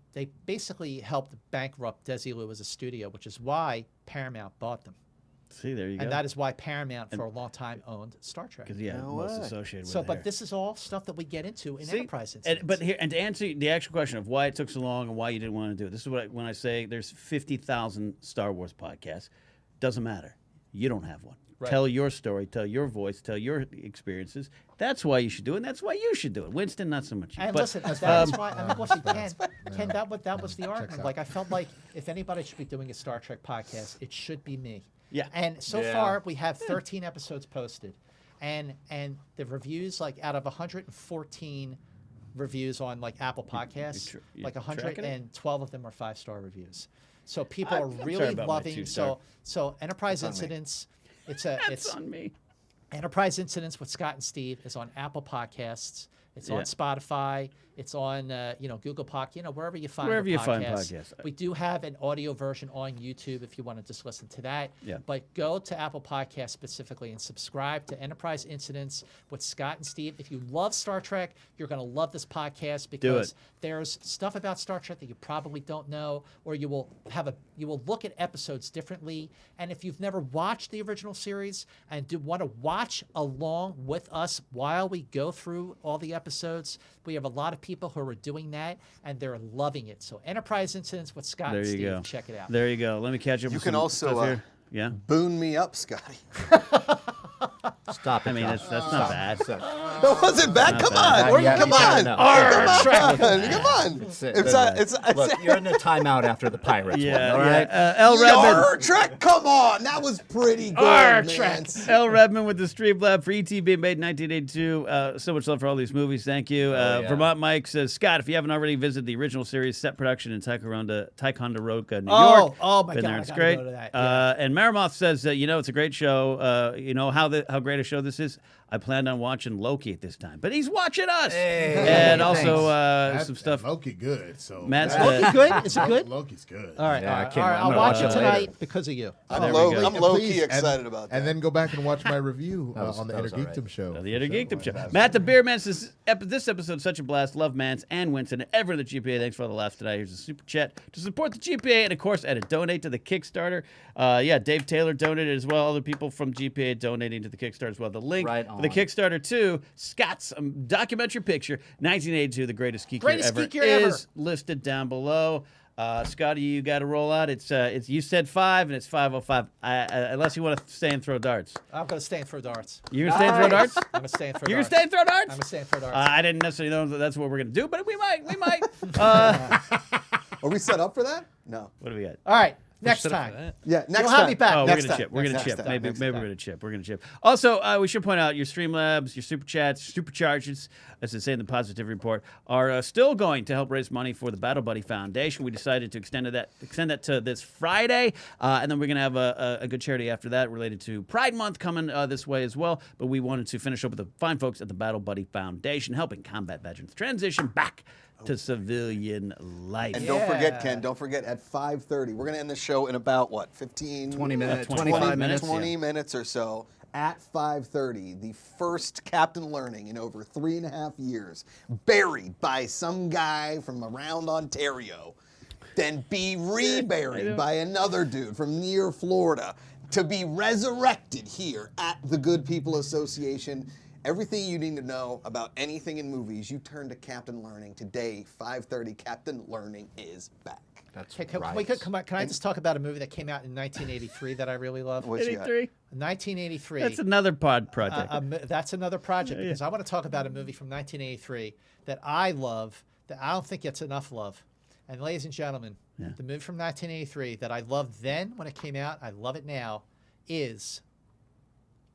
basically helped bankrupt Desilu as a studio, which is why Paramount bought them. See, there you go. And that is why Paramount for a long time owned Star Trek. Because most associated with So, it but here. this is all stuff that we get into in See, Enterprise incidents. but here, and to answer the actual question of why it took so long and why you didn't want to do it, this is when I say there's 50,000 Star Wars podcasts. Doesn't matter. You don't have one. Right. Tell your story, tell your voice, tell your experiences. That's why you should do it, and that's why you should do it. Winston, not so much you. And But, listen, that's why. I mean, listen, Ken, that was the argument. Like, I felt like if anybody should be doing a Star Trek podcast, it should be me. Yeah. And so Yeah. far, we have 13 episodes posted, and the reviews, like out of 114 reviews on like Apple Podcasts, you like tracking it? 112 of them are 5-star reviews. So people I'm are sorry really about my loving. 2-star. So Enterprise That's on me. Incidents. It's that's on me. Enterprise Incidents with Scott and Steve is on Apple Podcasts. It's on Yeah. Spotify. It's on Google Podcast, wherever you find Wherever your you find podcasts. podcasts. We do have an audio version on YouTube if you want to just listen to that. Yeah. But go to Apple Podcasts specifically and subscribe to Enterprise Incidents with Scott and Steve. If you love Star Trek, you're going to love this podcast because there's stuff about Star Trek that you probably don't know, or you will look at episodes differently. And if you've never watched the original series and do want to watch along with us while we go through all the episodes, we have a lot of people who are doing that, and they're loving it. So Enterprise Incidents with Scott There and you Steve, go. check it out. There you go. Let me catch up. You with can some also, stuff here. Yeah. Boon me up, Scotty. Stop it. I mean, Josh. that's not bad. That wasn't bad. Not Come bad. on. Yeah, Come you gotta on. know. Come on. Look, you're in the timeout after the Pirates Yeah. one, all right? L. Redman. Your Trek, come on. That was pretty good, Our man. Trek. L. Redman with the Streamlab for ET being made in 1982. So much love for all these movies. Thank you. yeah. Vermont Mike says, Scott, if you haven't already visited the original series set production in Ticonderoga, New York. Oh my Been God, there, I it's gotta great. go to that. Yeah. And Maramoth says, it's a great show. You know how great a show this is? I planned on watching Loki at this time, but he's watching us. Hey, and thanks. also some stuff. Loki good. So Matt's Loki good? Is it good? Loki's good. All right, Yeah, I all right, can't- all right. I'm I'll gonna watch watch it it tonight later. because of you. There I'm we go. low-key Please, excited about that. And then go back and watch my review was- on the that was Inner all right. Geekdom show. The Inner Geekdom Show. Matt the Beer Man says, this episode's such a blast. Love Mance and Winston and everyone at the GPA. Thanks for all the laughs tonight. Here's a super chat to support the GPA and, of course, and to donate to the Kickstarter. Dave Taylor donated as well. Other people from GPA donating to the Kickstarter as well. The link Right for the on. Kickstarter to Scott's documentary picture, 1982, The Greatest Geek Greatest Year Geek Year Ever, Ever. is listed down below. Scotty, you got to roll out. It's you said 5 and it's 5:05. Unless you want to stay and throw darts. I'm going to stay and throw darts. You're gonna stay and throw darts. I'm going to stay and throw You're gonna darts. stay and throw darts. I'm going to stay and throw darts. I didn't necessarily know that that's what we're gonna do, but we might. Are we set up for that? No. What do we got? All right, next Set up for time. that. Yeah, next You'll time. have me back. Oh, we're Next gonna time. chip. We're gonna Next chip. time. Maybe Next we're time. gonna chip. We're gonna chip. Also, we should point out your Streamlabs, your super chats, your supercharges, as they say in the Positivity Report, are still going to help raise money for the Battle Buddy Foundation. We decided to extend that to this Friday, and then we're gonna have a good charity after that related to Pride Month coming this way as well. But we wanted to finish up with the fine folks at the Battle Buddy Foundation, helping combat veterans transition back to civilian life. And don't forget, Ken, don't forget at 5:30, we're going to end the show in about, 15? 20 minutes, 25 minutes. 20 minutes or so. At 5:30, the first Captain Learning in over 3.5 years, buried by some guy from around Ontario, then be reburied by another dude from near Florida, to be resurrected here at the Good People Association. everything you need to know about anything in movies, you turn to Captain Learning. Today, 5:30, Captain Learning is back. That's Hey, can, right. can I just talk about a movie that came out in 1983 that I really love? What's you got? 83. 1983. That's another project. That's another project because I want to talk about a movie from 1983 that I love that I don't think gets enough love. And ladies and gentlemen, the movie from 1983 that I loved then when it came out, I love it now, is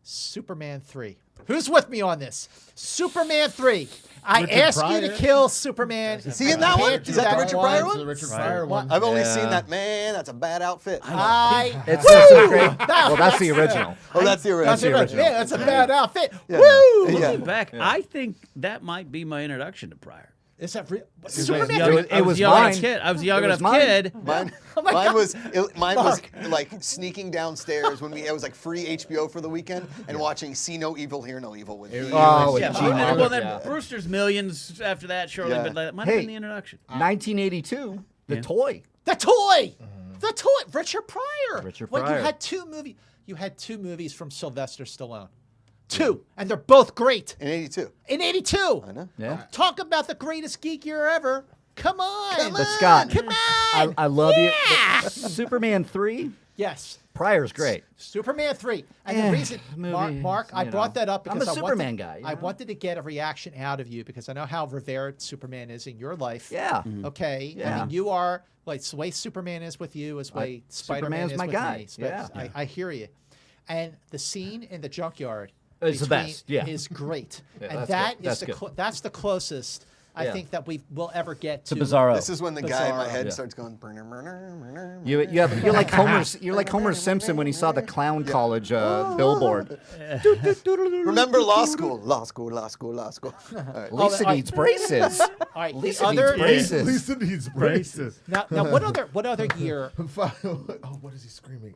Superman 3. Who's with me on this? Superman 3. I ask you to kill Superman. Is he in that one? Is that the Richard Pryor It's the one? Richard Pryor one. I've only seen that. Man, that's a bad outfit. It's a great. Well, that's the original. Oh, that's the original. the original. Yeah, that's a bad outfit. Yeah. Woo! Yeah. Looking back, I think that might be my introduction to Pryor. Is that real? I Superman? was, It was young mine. enough kid. I was a young It was enough mine. kid. Mine was like sneaking downstairs when it was like free HBO for the weekend and watching See No Evil, Hear No Evil with me. Oh, with Yeah, Gene well, Wilder. then Yeah. Brewster's Millions after that shortly, Yeah. but that might have Hey. been the introduction. 1982, The Toy. The toy. The toy. Richard Pryor. Richard Well, Pryor. you had two movies from Sylvester Stallone. Two, and they're both great. In 82. In 82. I know. Yeah. Talk about the greatest geek year ever. Come on. But Scott, Come on. I love Yeah. you. Superman 3, Yes. Pryor's great. Superman 3. And Yeah, the reason, movie, Mark, I you brought know. that up I'm because a I Superman wanted, guy, you I know? wanted to get a reaction out of you because I know how revered Superman is in your life. Yeah. Okay. I Yeah. mean, you are like the way Superman is with you is the way Spider-Man Superman's is my with guy. me. Yeah. I hear you. And the scene in the junkyard It's the between- best, yeah. is great. Yeah, and that's that good. is That's good. that's the closest I Yeah. think that will ever get to It's a Bizarro. This is when the guy in my Bizarro. head Yeah. starts going. "Burner, burner, burner, You're like Homer Simpson when he saw the clown college billboard. Remember law school? Law school, law school, law school. All right. Lisa needs braces. All right. Lisa the needs other braces. Lisa needs braces. now what other year? Oh, what is he screaming?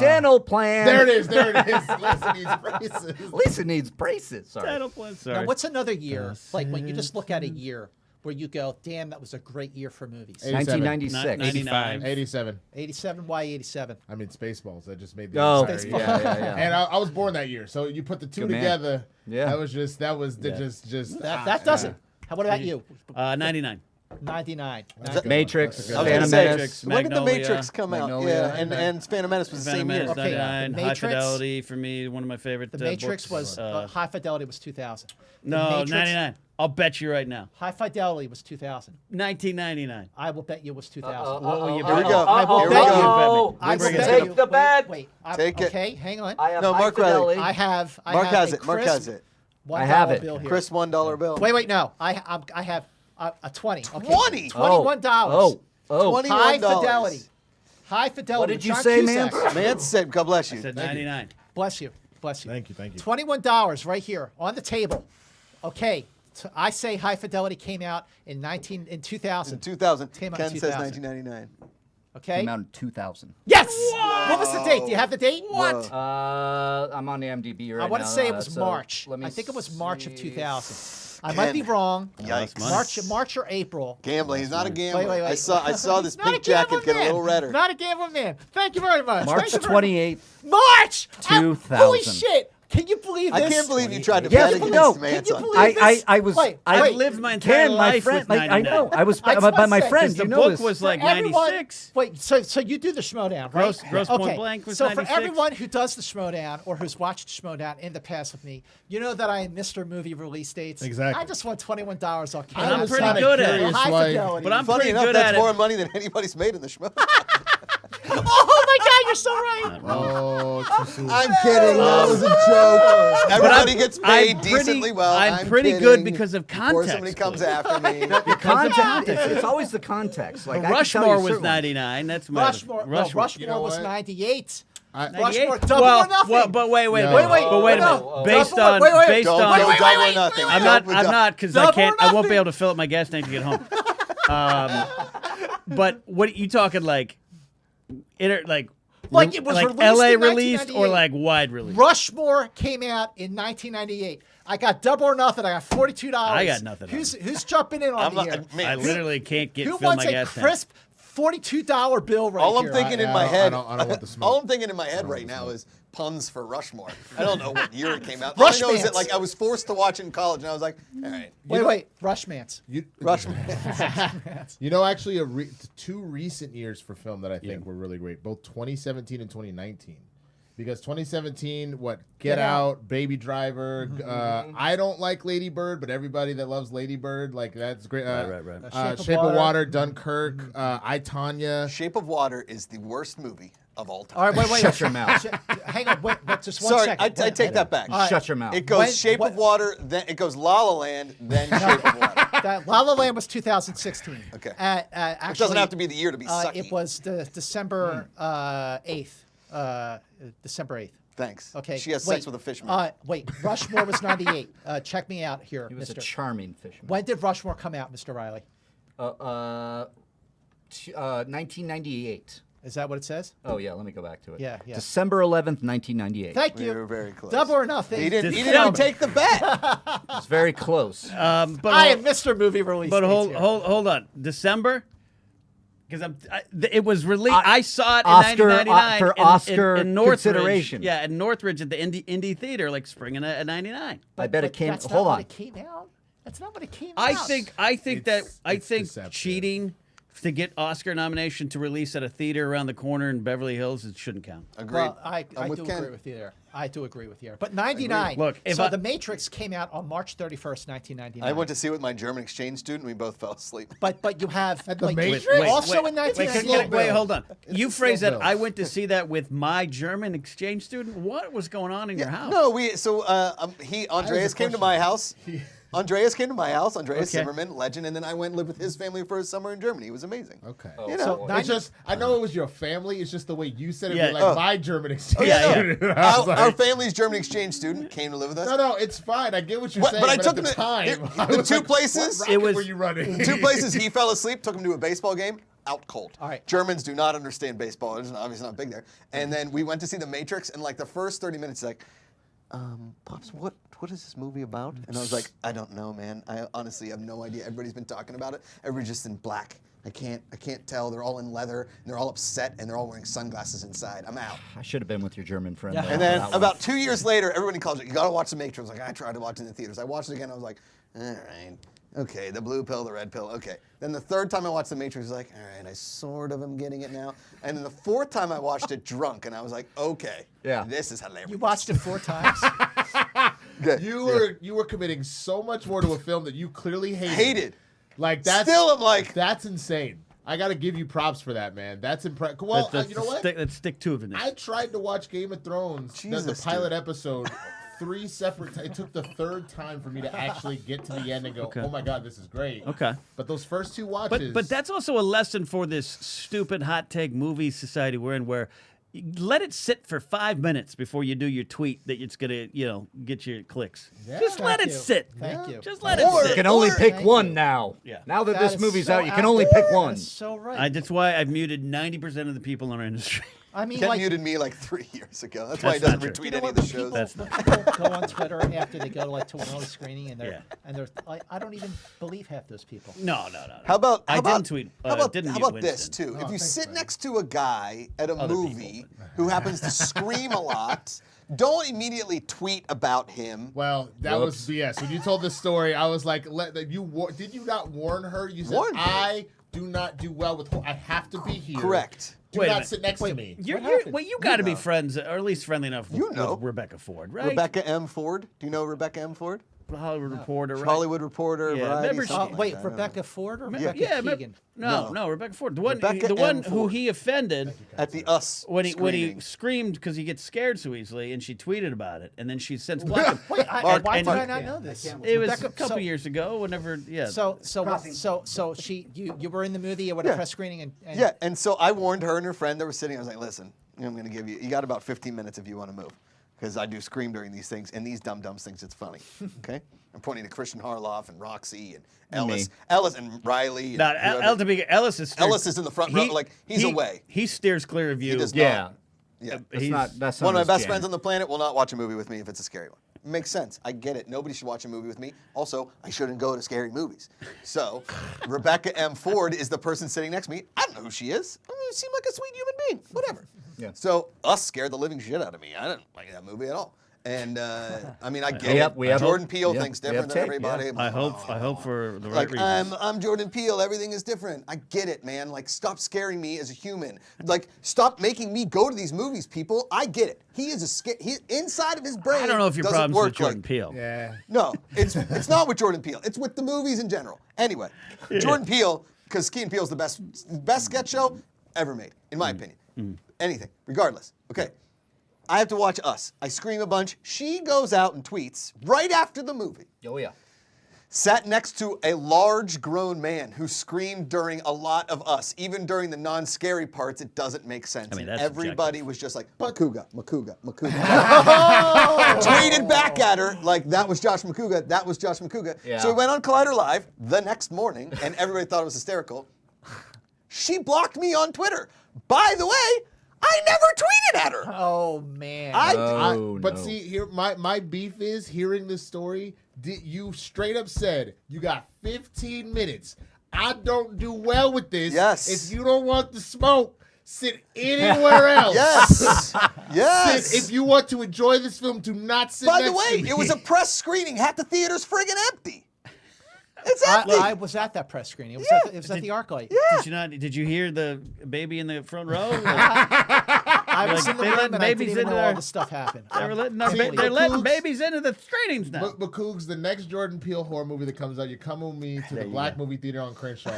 Dental plan. There it is. There it is. Lisa needs braces. Lisa needs braces. Sorry. Title plan. Now Sorry. what's another year? Like when you just look at a year where you go, damn, that was a great year for movies. 1996. 95. 87. 87. Why 87? I mean, Spaceballs. That just made the Oh, entire yeah, year. yeah. And I was born that year, so you put the two Good man. together. Yeah. That was just That doesn't. What about you? 99. 99. Matrix, I was gonna Phantom say, Menace. when did the Magnolia. Matrix come out? Magnolia. Yeah, and Phantom Menace was the Phantom same year. Menace, Okay, 99. the High Matrix- Fidelity for me, one of my favorite. The Matrix books. was High Fidelity was 2000. The No, Matrix- 99. I'll bet you right now. High Fidelity was 2000. 1999. I will bet you was 2000. What will you Here we bet? go. I will Here we bet go. you. I I will will bet bet you. you. the bet. Wait. Take it. Okay, hang on. I have No, High Mark Riley. Fidelity. I have. Mark has it. Mark crisp has it. $1 I have it. bill here. Chris $1 bill. Wait, no. I have a 20. Okay. 20? $21. Oh. 20 High $21. Fidelity. High Fidelity. What did with you John say, Cusack. man? Man said, God bless you. I said 99. Bless you. Bless you. Thank you. Thank you. $21 right here on the table. Okay. So I say High Fidelity came out in 2000. In 2000. Came out Ken in says 2000. 1999. Okay. Came out in 2000. Yes. What was the date? Do you have the date? What? I'm on the MDB right now. I want to say it was so March. let me I think it was March of see. 2000. I might be wrong. Yikes. March or April. Gambling. He's not a gambler. Wait. I saw this Not a pink jacket gambling get a man. little redder. Not a gambling man. Thank you very much. March Thank you very 28th. March. 2000. Holy shit. Can you believe this? I can't believe you tried to Yes, bet against no. Mance Can on you believe this? I was. Wait, I wait. lived my entire Ken, my life friend. with I know. 99. I was I was by about my to say, friend. 'cause You the know book this. was like For everyone- 96. Wait, so you do the Schmodown, right? Gross Point Blank was So 96. for everyone who does the Schmodown or who's watched Schmodown in the past with me, you know that I am Mr. Movie Release Dates. Exactly. I just won $21 on And I'm cash. pretty kinda good at it. curious High why- Fidelity. But I'm Funny pretty enough, good that's at more it. money than anybody's made in the show. Oh my God, you're so right. Oh, too soon. I'm kidding. That was a joke. Everybody gets paid I'm decently pretty- well. I'm pretty good kidding. because of Before context, somebody comes please. after me. Context. It's always the context. Like I can tell Rushmore you was certain ones. 99. That's my Rushmore You know was what? 98. 98? Rushmore, double or nothing. Well, but wait, No. wait, Wait, but wait a minute. no. Based Double- on, wait, wait. based Don't on, go wait, double wait, or nothing. I'm Don't not, go because I Double or can't, I won't nothing. be able to fill up my gas tank to get home. But what you talking like Like it was like released LA in released or 1998. like wide release? Rushmore came out in 1998. I got double or nothing. I got $42. I got nothing on Who's jumping in on I'm me not, here? man, I literally can't Who fill wants my a gas tank. crisp $42 bill right All here. I'm thinking in I my don't- head, I don't want the smoke. all I'm thinking in my head right now is puns for Rushmore. I don't know what year it came out. All I know is that Rushmans. I was forced to watch it in college, and I was like, all right, Wait, Rushmans. Rushmore. Actually, two recent years for film that I think were really great, both 2017 and 2019. Because 2017, Get Out, Baby Driver. I don't like Lady Bird, but everybody that loves Lady Bird, that's great. Right. Shape of Water, Dunkirk, I, Tonya. Shape of Water is the worst movie of all time. All right, wait. Shut your mouth. Hang on, wait, just one Sorry, second. I take that back. Shut your mouth. It goes Shape of Water, then it goes La La Land, then Shape of Water. La La Land was 2016. Okay. Actually, It doesn't have to be the year to be sucky. It was December 8th. December 8th. Thanks. Okay. She has sex with a fishman. Wait, Rushmore was 98. Check me out here, He was Mr. a charming fisherman. When did Rushmore come out, Mr. Riley? 1998. Is that what it says? Oh, yeah, let me go back to it. Yeah. December 11th, 1998. Thank We you. were very close. Double or nothing. He didn't even take the bet. It's very close. But I am Mr. Movie Release. But dates here. hold on. December? Because it was released. I saw it in Oscar, 1999 for in Oscar Northridge. consideration. Yeah, in Northridge at the Indie Theater, like spring of '99. I bet it came. That's Hold not on. What it came out. That's not what it came I out. think It's deceptive. cheating to get Oscar nomination to release at a theater around the corner in Beverly Hills, it shouldn't count. Agreed. Well, I I'm do with Ken. agree with you there. I do agree with you there. But 99. Look, if The Matrix came out on March 31st, 1999. I went to see it with my German exchange student. We both fell asleep. But you have At the like, Matrix? also in Wait, 1998. hold on. You phrase that. bill. I went to see that with my German exchange student. What was going on in your house? No, Andreas came to my house. Andreas came to my house. Andreas Okay. Zimmerman, legend, and then I went and lived with his family for a summer in Germany. It was amazing. Okay. You know, It's just, I know it was your family. It's just the way you said it. Yeah. You're like my German exchange. Yeah, yeah. student. I was our like, family's German exchange student came to live with us. no, it's fine. I get what you're But- saying. but I took at the him to- time, I the was two like, places- what It rocket was- were you running? Two places he fell asleep, took him to a baseball game, out cold. All right. Germans do not understand baseball. It's obviously not big there. And then we went to see The Matrix, and like the first 30 minutes, he's like, Pops, what is this movie about? And I was like, I don't know, man. I honestly have no idea. Everybody's been talking about it. Everybody's just in black. I can't tell. They're all in leather, and they're all upset, and they're all wearing sunglasses inside. I'm out. I should have been with your German friend. Yeah. though, And for then that one. about 2 years later, everybody calls it, you gotta watch The Matrix. I was like, I tried to watch it in the theaters. I watched it again. I was like, all right. Okay, the blue pill, the red pill. Okay. Then the third time I watched The Matrix, I was like, all right, I sort of am getting it now. And then the fourth time I watched it drunk, and I was like, okay, Yeah. this is hilarious. You watched it 4 times. Good. You were committing so much more to a film that you clearly Hated. Like that's Still, I'm like, that's insane. I got to give you props for that, man. That's impressive. Well, Let's you know what? Let's stick to it. I tried to watch Game of Thrones, the Jesus, pilot dude. episode, 3 separate times. It took the third time for me to actually get to the end and go, Okay. oh my God, this is great. Okay. But those first 2 watches. But that's also a lesson for this stupid hot take movie society we're in, where you let it sit for 5 minutes before you do your tweet that it's gonna, get your clicks. Yeah. Just let Thank it you. sit. Thank you. Just let Or- it You sit. can only pick Thank one you. now. Yeah. Now that That this is movie's so out, you can out only there. pick one. That's so right. That's why I've muted 90% of the people in our industry. I mean, Ken like, muted me like 3 years ago. That's why he That's doesn't not true. retweet you know any of what, the shows. people go on Twitter after they go to an early screening, and Yeah. they're like, I don't even believe half those people. No. How about I didn't tweet? How about, didn't how mute about this Winston. too? If you thanks, sit man. next to a guy at a Other movie people, who happens to scream a lot, don't immediately tweet about him. Well, that Whoops. was BS. When you told this story, I was like, did you not warn her? You said, Warned her. I do not do well with, I have to be here. Correct. Do Wait a not minute. sit next to me. You're, What happened? you got to be friends, or at least friendly enough with, You know. with Rebecca Ford, right? Rebecca M. Ford. Do you know Rebecca M. Ford? Hollywood Reporter, right? Hollywood Reporter, Yeah, Variety, remember something she- like Wait, that. Rebecca Ford or Yeah, Rebecca yeah, Keegan? no, Rebecca Ford, the one, Rebecca the one M. who Ford. he offended At the Us when he screening. screamed because he gets scared so easily, and she tweeted about it, and then she since blocked him. Wait, Mark, why did Mark. I not know this? It was Rebecca- a couple so- years ago. Whenever, yeah. So you were in the movie or at a press screening and Yeah, and so I warned her and her friend that were sitting. I was like, listen, I'm going to give you got about 15 minutes if you want to move. Because I do scream during these things, and these dumb things, it's funny. Okay? I'm pointing to Christian Harloff and Roxy and Ellis. me. Ellis and Riley. And Now, whoever. Ellis is Ellis is in the front row, like, he's away. He steers clear of you. He does Yeah. not. Yeah. That's not One of my his best jam. friends on the planet will not watch a movie with me if it's a scary one. makes sense. I get it. Nobody should watch a movie with me. Also, I shouldn't go to scary movies. So, Rebecca M. Ford is the person sitting next to me. I don't know who she is. I mean, she seemed like a sweet human being. Whatever. Yeah. So, Us scared the living shit out of me. I didn't like that movie at all. And I mean, I get We it. have Jordan hope. Peele Yeah, thinks we have different than tape, everybody. yeah. I hope for the right Like reasons. I'm Jordan Peele. Everything is different. I get it, man. Like stop scaring me as a human. Like stop making me go to these movies, people. I get it. He is he inside of his brain. I don't know if your doesn't problem's work with Jordan like, Peele. Yeah. No, it's not with Jordan Peele. It's with the movies in general. Anyway, Jordan Peele, because Key and Peele's the best sketch show ever made, in my opinion. Anything, regardless. Okay. I have to watch Us. I scream a bunch. She goes out and tweets right after the movie. Oh, yeah. Sat next to a large grown man who screamed during a lot of Us. Even during the non-scary parts, it doesn't make sense. I mean, And that's everybody objective. was just like, Macuga. Tweeted back at her like, that was Josh Macuga, that was Josh Macuga. Yeah. So we went on Collider Live the next morning, and everybody thought it was hysterical. She blocked me on Twitter. By the way, I never tweeted at her. Oh man. But see, here my beef is hearing this story. You straight up said you got 15 minutes. I don't do well with this. Yes. If you don't want the smoke, sit anywhere else. Yes. Yes. If you want to enjoy this film, do not sit By next the way, to me. it was a press screening. Half the theater's friggin' empty. It's empty. I was at that press screening. It was, Yeah. it was at the ArcLight. Did you hear the baby in the front row? I was Like, in the they room let and I didn't babies even into know all their- this stuff happened. They're letting, Completely. they're letting Cougs- babies into the screenings now. But Cougs, the next Jordan Peele horror movie that comes out, you come with me to the you Black go. Movie Theater on Crenshaw.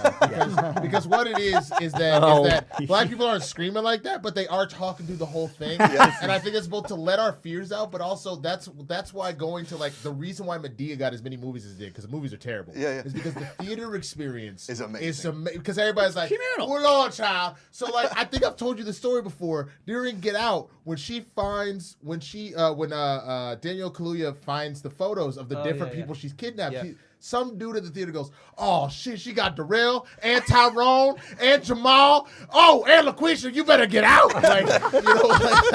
Because what it is that Black people aren't screaming like that, but they are talking through the whole thing. And I think it's both to let our fears out, but also that's why going to like the reason why Medea got as many movies as it did, because the movies are terrible. Yeah. Is because the theater experience Is amazing. Because everybody's like, Communal. "Hold on, child." So like, I think I've told you the story before. During Get Out, when Daniel Kaluuya finds the photos of the different people she's kidnapped, Yeah. some dude at the theater goes, "Oh shit, she got Darrell and Tyrone and Jamal. Oh, and LaQuisha, you better get out." Like, like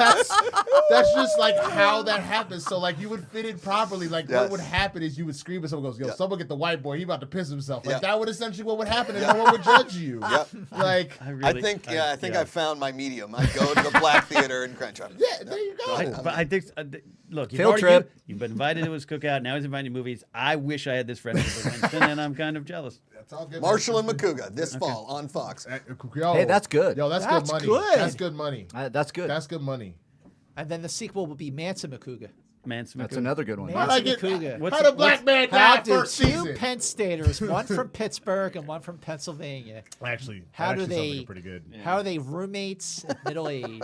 that's just like how that happens. So like you would fit in properly. Like Yes. what would happen is you would scream and someone goes, "Yo, someone get the white boy. He about to piss himself." Like Yeah. that would essentially what would happen, and no one would judge you. Yep. Like I think I found my medium. I go to the Black Theater in Crenshaw. yeah, there you go. But I think, look, Field trip. you've been invited to his cookout. Now he's inviting you to movies. I wish I had this friend with Winston, and I'm kind of jealous. That's all good. Marshall and Macuga this fall on Fox. Yo, Hey, that's good. Yo, that's That's good money. good. That's good money. That's good. That's good money. And then the sequel will be Mantz and Macuga. That's another good one. Man. How'd I get? Macuga. How'd a black man die How do first two season? Penn Staters, one from Pittsburgh and one from Pennsylvania, Actually, how that do actually sounds they? like pretty good. How are they roommates at middle age?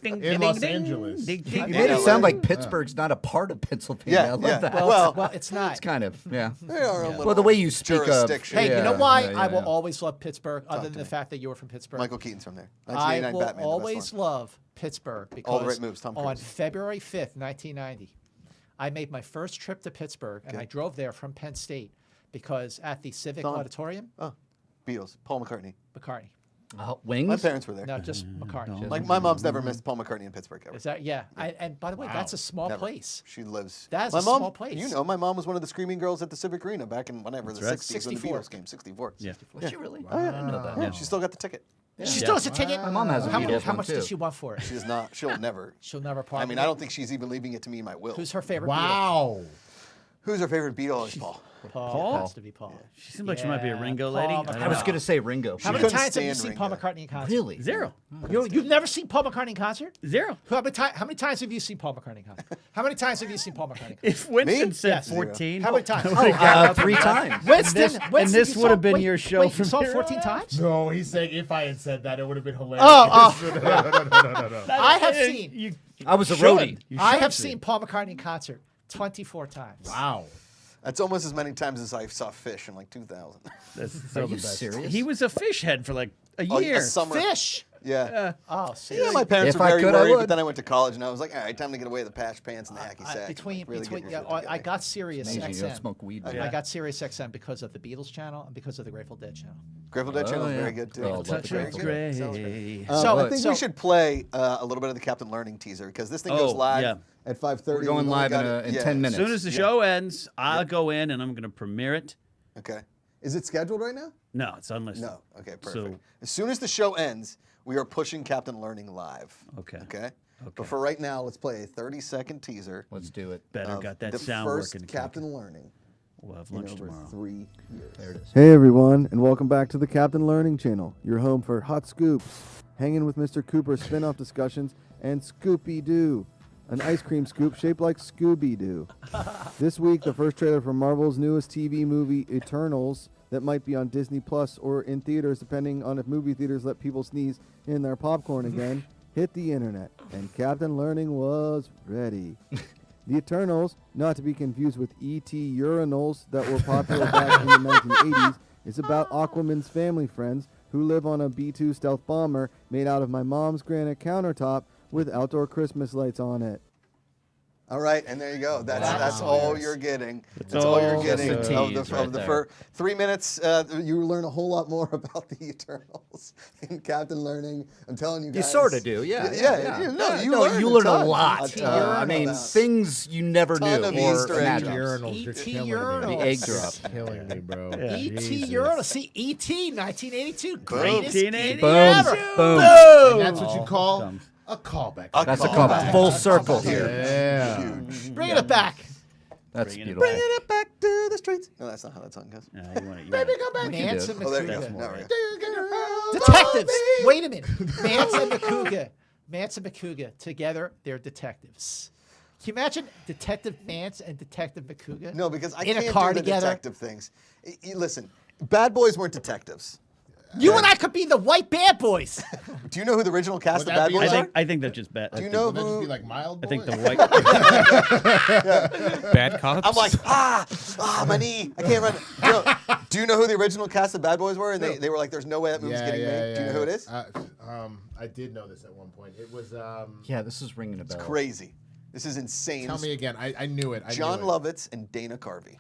In Los Angeles. You made it sound like Pittsburgh's not a part of Pennsylvania. Yeah, I love yeah. that. Well, it's not. It's kind of, yeah. They are a little Well, the way you speak of. jurisdiction. Hey, you know Yeah, why yeah, I will yeah. always love Pittsburgh, other than the fact that you were from Pittsburgh? Michael Keaton's from there. I 1989 will Batman. the best always one. love Pittsburgh because All the right moves, Tom on Cruise. February 5th, 1990, I made my first trip to Pittsburgh, and I drove there from Penn State because at the Civic Don. Auditorium, Oh, Beatles. Paul McCartney. McCartney. Wings? My parents were there. No, just McCartney. Like my mom's never missed Paul McCartney in Pittsburgh ever. Is that and by the way, that's a small Never. place. She lives. That is my a mom, small place. You know, my mom was one of the screaming girls at the Civic Arena back in whenever the right. 60s when the 64. Beatles came. 64. Yeah. Was she really? I didn't know that. Yeah, she still got the ticket. She still has a ticket. My mom has a How, Beatles how one, much too. does she want for it? She's not. She'll never. She'll never I probably. mean, I don't think she's even leaving it to me in my will. Who's her favorite? Wow. Who's her favorite Beatle? Is Paul. Beatle? Paul. Has to be Paul. She seems like she might be a Yeah, Ringo Paul lady. McCartney. I was going to say Ringo. How many couldn't times have you stand seen Paul Ringo. McCartney in concert? Really? Zero. You've never seen Paul McCartney in concert? Zero. How many times have you seen Paul McCartney in concert? How many times have you seen Paul McCartney? If Winston said Yes. 14, How many times? Oh, 3 times. Winston, and this you would have saw- been wait, your show Wait, you from saw here 14 on out? times? No, he's saying if I had said that, it would have been hilarious. No. I have seen. I was a should. roadie. You I should have see. seen Paul McCartney in concert 24 times. Wow. That's almost as many times as I saw Fish in like 2000. That's so Are you the best. serious? He was a fish head for like a Oh, year. a summer. Fish. Yeah. Oh, Yeah, seriously. my parents If were I very could, I worried, would. but then I went to college and I was like, all right, time to get away with the patch pants and the hacky sack. Between Really get your shit I together. got Sirius Amazing, you don't XM. smoke weed. I got Sirius XM because of the Beatles channel and because of the Grateful Dead channel. Grateful Dead channel is yeah. very good too. Oh, love the Touch Grateful of Dead. Grey. So- I think we should play a little bit of the Captain Learning teaser because this thing goes Oh, live yeah. at 5:30. We're going We've only live got in it- 10 yeah. minutes. As soon as the show ends, I'll go in and I'm going to premiere it. Okay. Is it scheduled right now? No, it's unlisted. No. Okay, perfect. So- As soon as the show ends, we are pushing Captain Learning live. Okay. Okay. But for right now, let's play a 30-second teaser. Let's do it. Better of got that the sound first working. Captain Learning We'll have in lunch over tomorrow. 3 years. There it is. Hey everyone, and welcome back to the Captain Learning Channel, your home for hot scoops, hanging with Mr. Cooper spin-off discussions, and Scoopy-Doo, an ice cream scoop shaped like Scooby-Doo. This week, the first trailer for Marvel's newest TV movie, Eternals, that might be on Disney Plus or in theaters, depending on if movie theaters let people sneeze in their popcorn again, hit the internet, and Captain Learning was ready. The Eternals, not to be confused with E.T. urinals that were popular back in the 1980s, is about Aquaman's family friends who live on a B-2 stealth bomber made out of my mom's granite countertop with outdoor Christmas lights on it. All right, and there you go. That's all you're getting. That's all all you're just getting a of tease the right there. for 3 minutes. You learn a whole lot more about the Eternals in Captain Learning. I'm telling you You guys. sort of do, yeah. You learn you learn a ton. lot. A ton I mean, about- things you never Ton knew of or Easter egg imagined. drops. Urinals, you're E.T. killing urinals. me. The egg drop. You're killing me, bro. E.T. Jesus. urinal. See, E.T. 1982. Greatest game 1982. Boom. ever. Boom. And that's what you call thumbs. a callback. That's a callback. Full circle here. Yeah. Bringing it back. That's Bringing it beautiful. Bringing it back to the streets. No, that's not how that song goes. You want it, Baby, come back. Mance and Oh, there you go. Macuga. No, right. Detectives. Wait a minute. Mance and Macuga. Mance and Macuga. Together, they're detectives. Can you imagine Detective Mance and Detective Macuga? No, because I in can't a car do the together. detective things. Listen, bad boys weren't detectives. You and I could be the white bad boys. Do you know who the original cast Would of that Bad be Boys like- are? I think that's just bad. Do you know Would that just who? be like mild I think the boy? white. Bad cops. I'm like, my knee. I can't run. Do you know who the original cast of Bad Boys were? And they were like, there's no way that movie's getting made. Do you know who it is? I did know this at one point. It was Yeah, this is ringing a bell. Crazy. This is insane. tell me again. I knew it. John knew it. Lovitz and Dana Carvey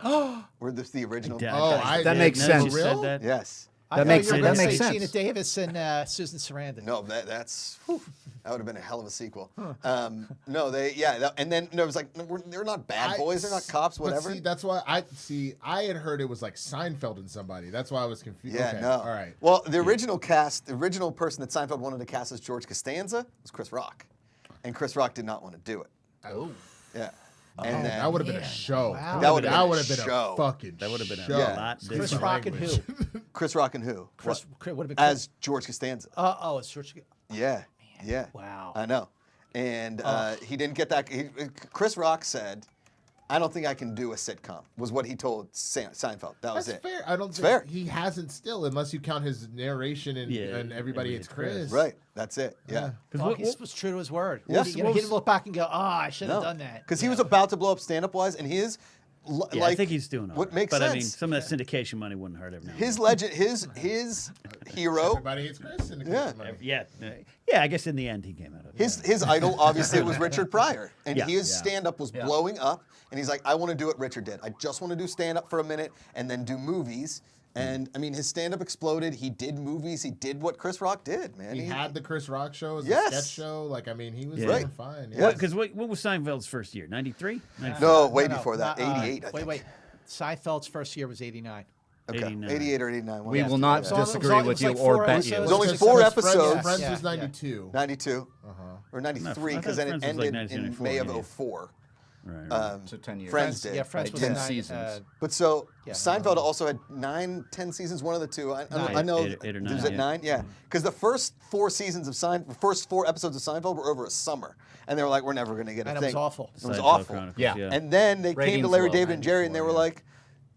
were the original. That makes Now that you sense. said Real? that. Yes. I That thought makes you were sense. gonna That makes say Gina sense. Davis and Susan Sarandon. No, that's that would have been a hell of a sequel. No, and then it was like they're not bad boys, they're not cops, but whatever. see, that's why I had heard it was like Seinfeld and somebody. That's why I was confused. Yeah, okay, no. All right. Well, the original cast, the original person that Seinfeld wanted to cast as George Costanza was Chris Rock, and Chris Rock did not want to do it. Oh. Yeah, and then That would have been a show. Wow. That would've been a would have been show. a fucking. That would have been a show. lot Chris different. Rock and who? Chris Rock and who? Chris would have been As George Costanza. oh, it's George. Yeah, yeah. Wow. I know. And he didn't get that. Chris Rock said, I don't think I can do a sitcom, was what he told Seinfeld. That was That's it. fair. I don't. It's think fair. He hasn't still, unless you count his narration and everybody. It's Chris. Right. That's it. Yeah. Oh, he was true to his word. Yes. He didn't look back and go, "Oh, I should have done that." Because he was about to blow up stand-up wise, and his Yeah, I think he's doing all what right. makes but sense. I mean, some of that syndication money wouldn't hurt every now and His then. legend, his hero, Everybody hates Chris. In the Yeah. Yeah, I guess in the end he came out of it. his idol obviously was Richard Pryor, and Yeah. his stand-up was blowing up, and he's like, I want to do what Richard did. I just want to do stand-up for a minute and then do movies. And I mean, his stand-up exploded. He did movies. He did what Chris Rock did, man. He had the Chris Rock show as Yes. a sketch show. Like, I mean, he was Yeah. doing fine. Yeah. Yeah. Because what was Seinfeld's first year? 93? No, way before that. 88, I think. Wait. Seinfeld's first year was 89. Okay. 89. 88 or 89. We one will of not those. So it was disagree only- with it you was or like bet 4 you. It was only Because 4 Friends- episodes. Friends Yeah, was yeah. 92. 92 or 93 because then it Friends was like ended in 1994, May of yeah. 04. Right. So 10 years. Friends did. Yeah, Friends was 10 9 seasons. But so Yeah. Seinfeld also had 9, 10 seasons, one of the two. I know. Eight or nine, Was it yeah. 9? Yeah. Because the first 4 seasons of first 4 episodes of Seinfeld were over a summer, and they were like, "We're never going to get a And it thing." was awful. It was Seinfeld awful. Chronicles, Yeah. And then they came to Ratings Larry low, David and Jerry, and they were like,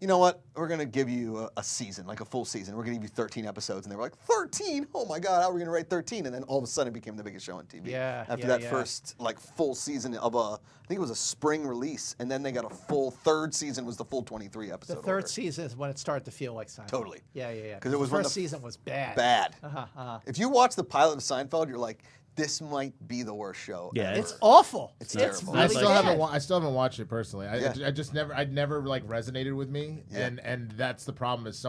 you know what? We're going to give you a season, like a full season. We're going to give you 13 episodes. And they were like, 13? Oh, my God, how are we going to write 13? And then all of a sudden it became the biggest show on TV. Yeah, After yeah, that yeah. first, like, full season of I think it was a spring release. And then they got a full third season was the full 23 episode. The third season is when it started to feel like Seinfeld. Totally. Yeah, yeah, yeah. Because it was when first season was bad. Bad. Uh-huh. If you watch the pilot of Seinfeld, you're like, this might be the worst show. Yeah, ever. It's awful. It's terrible. really I still bad. haven't watched it personally. Yeah. I just never like resonated with me, Yeah. and that's the problem. Is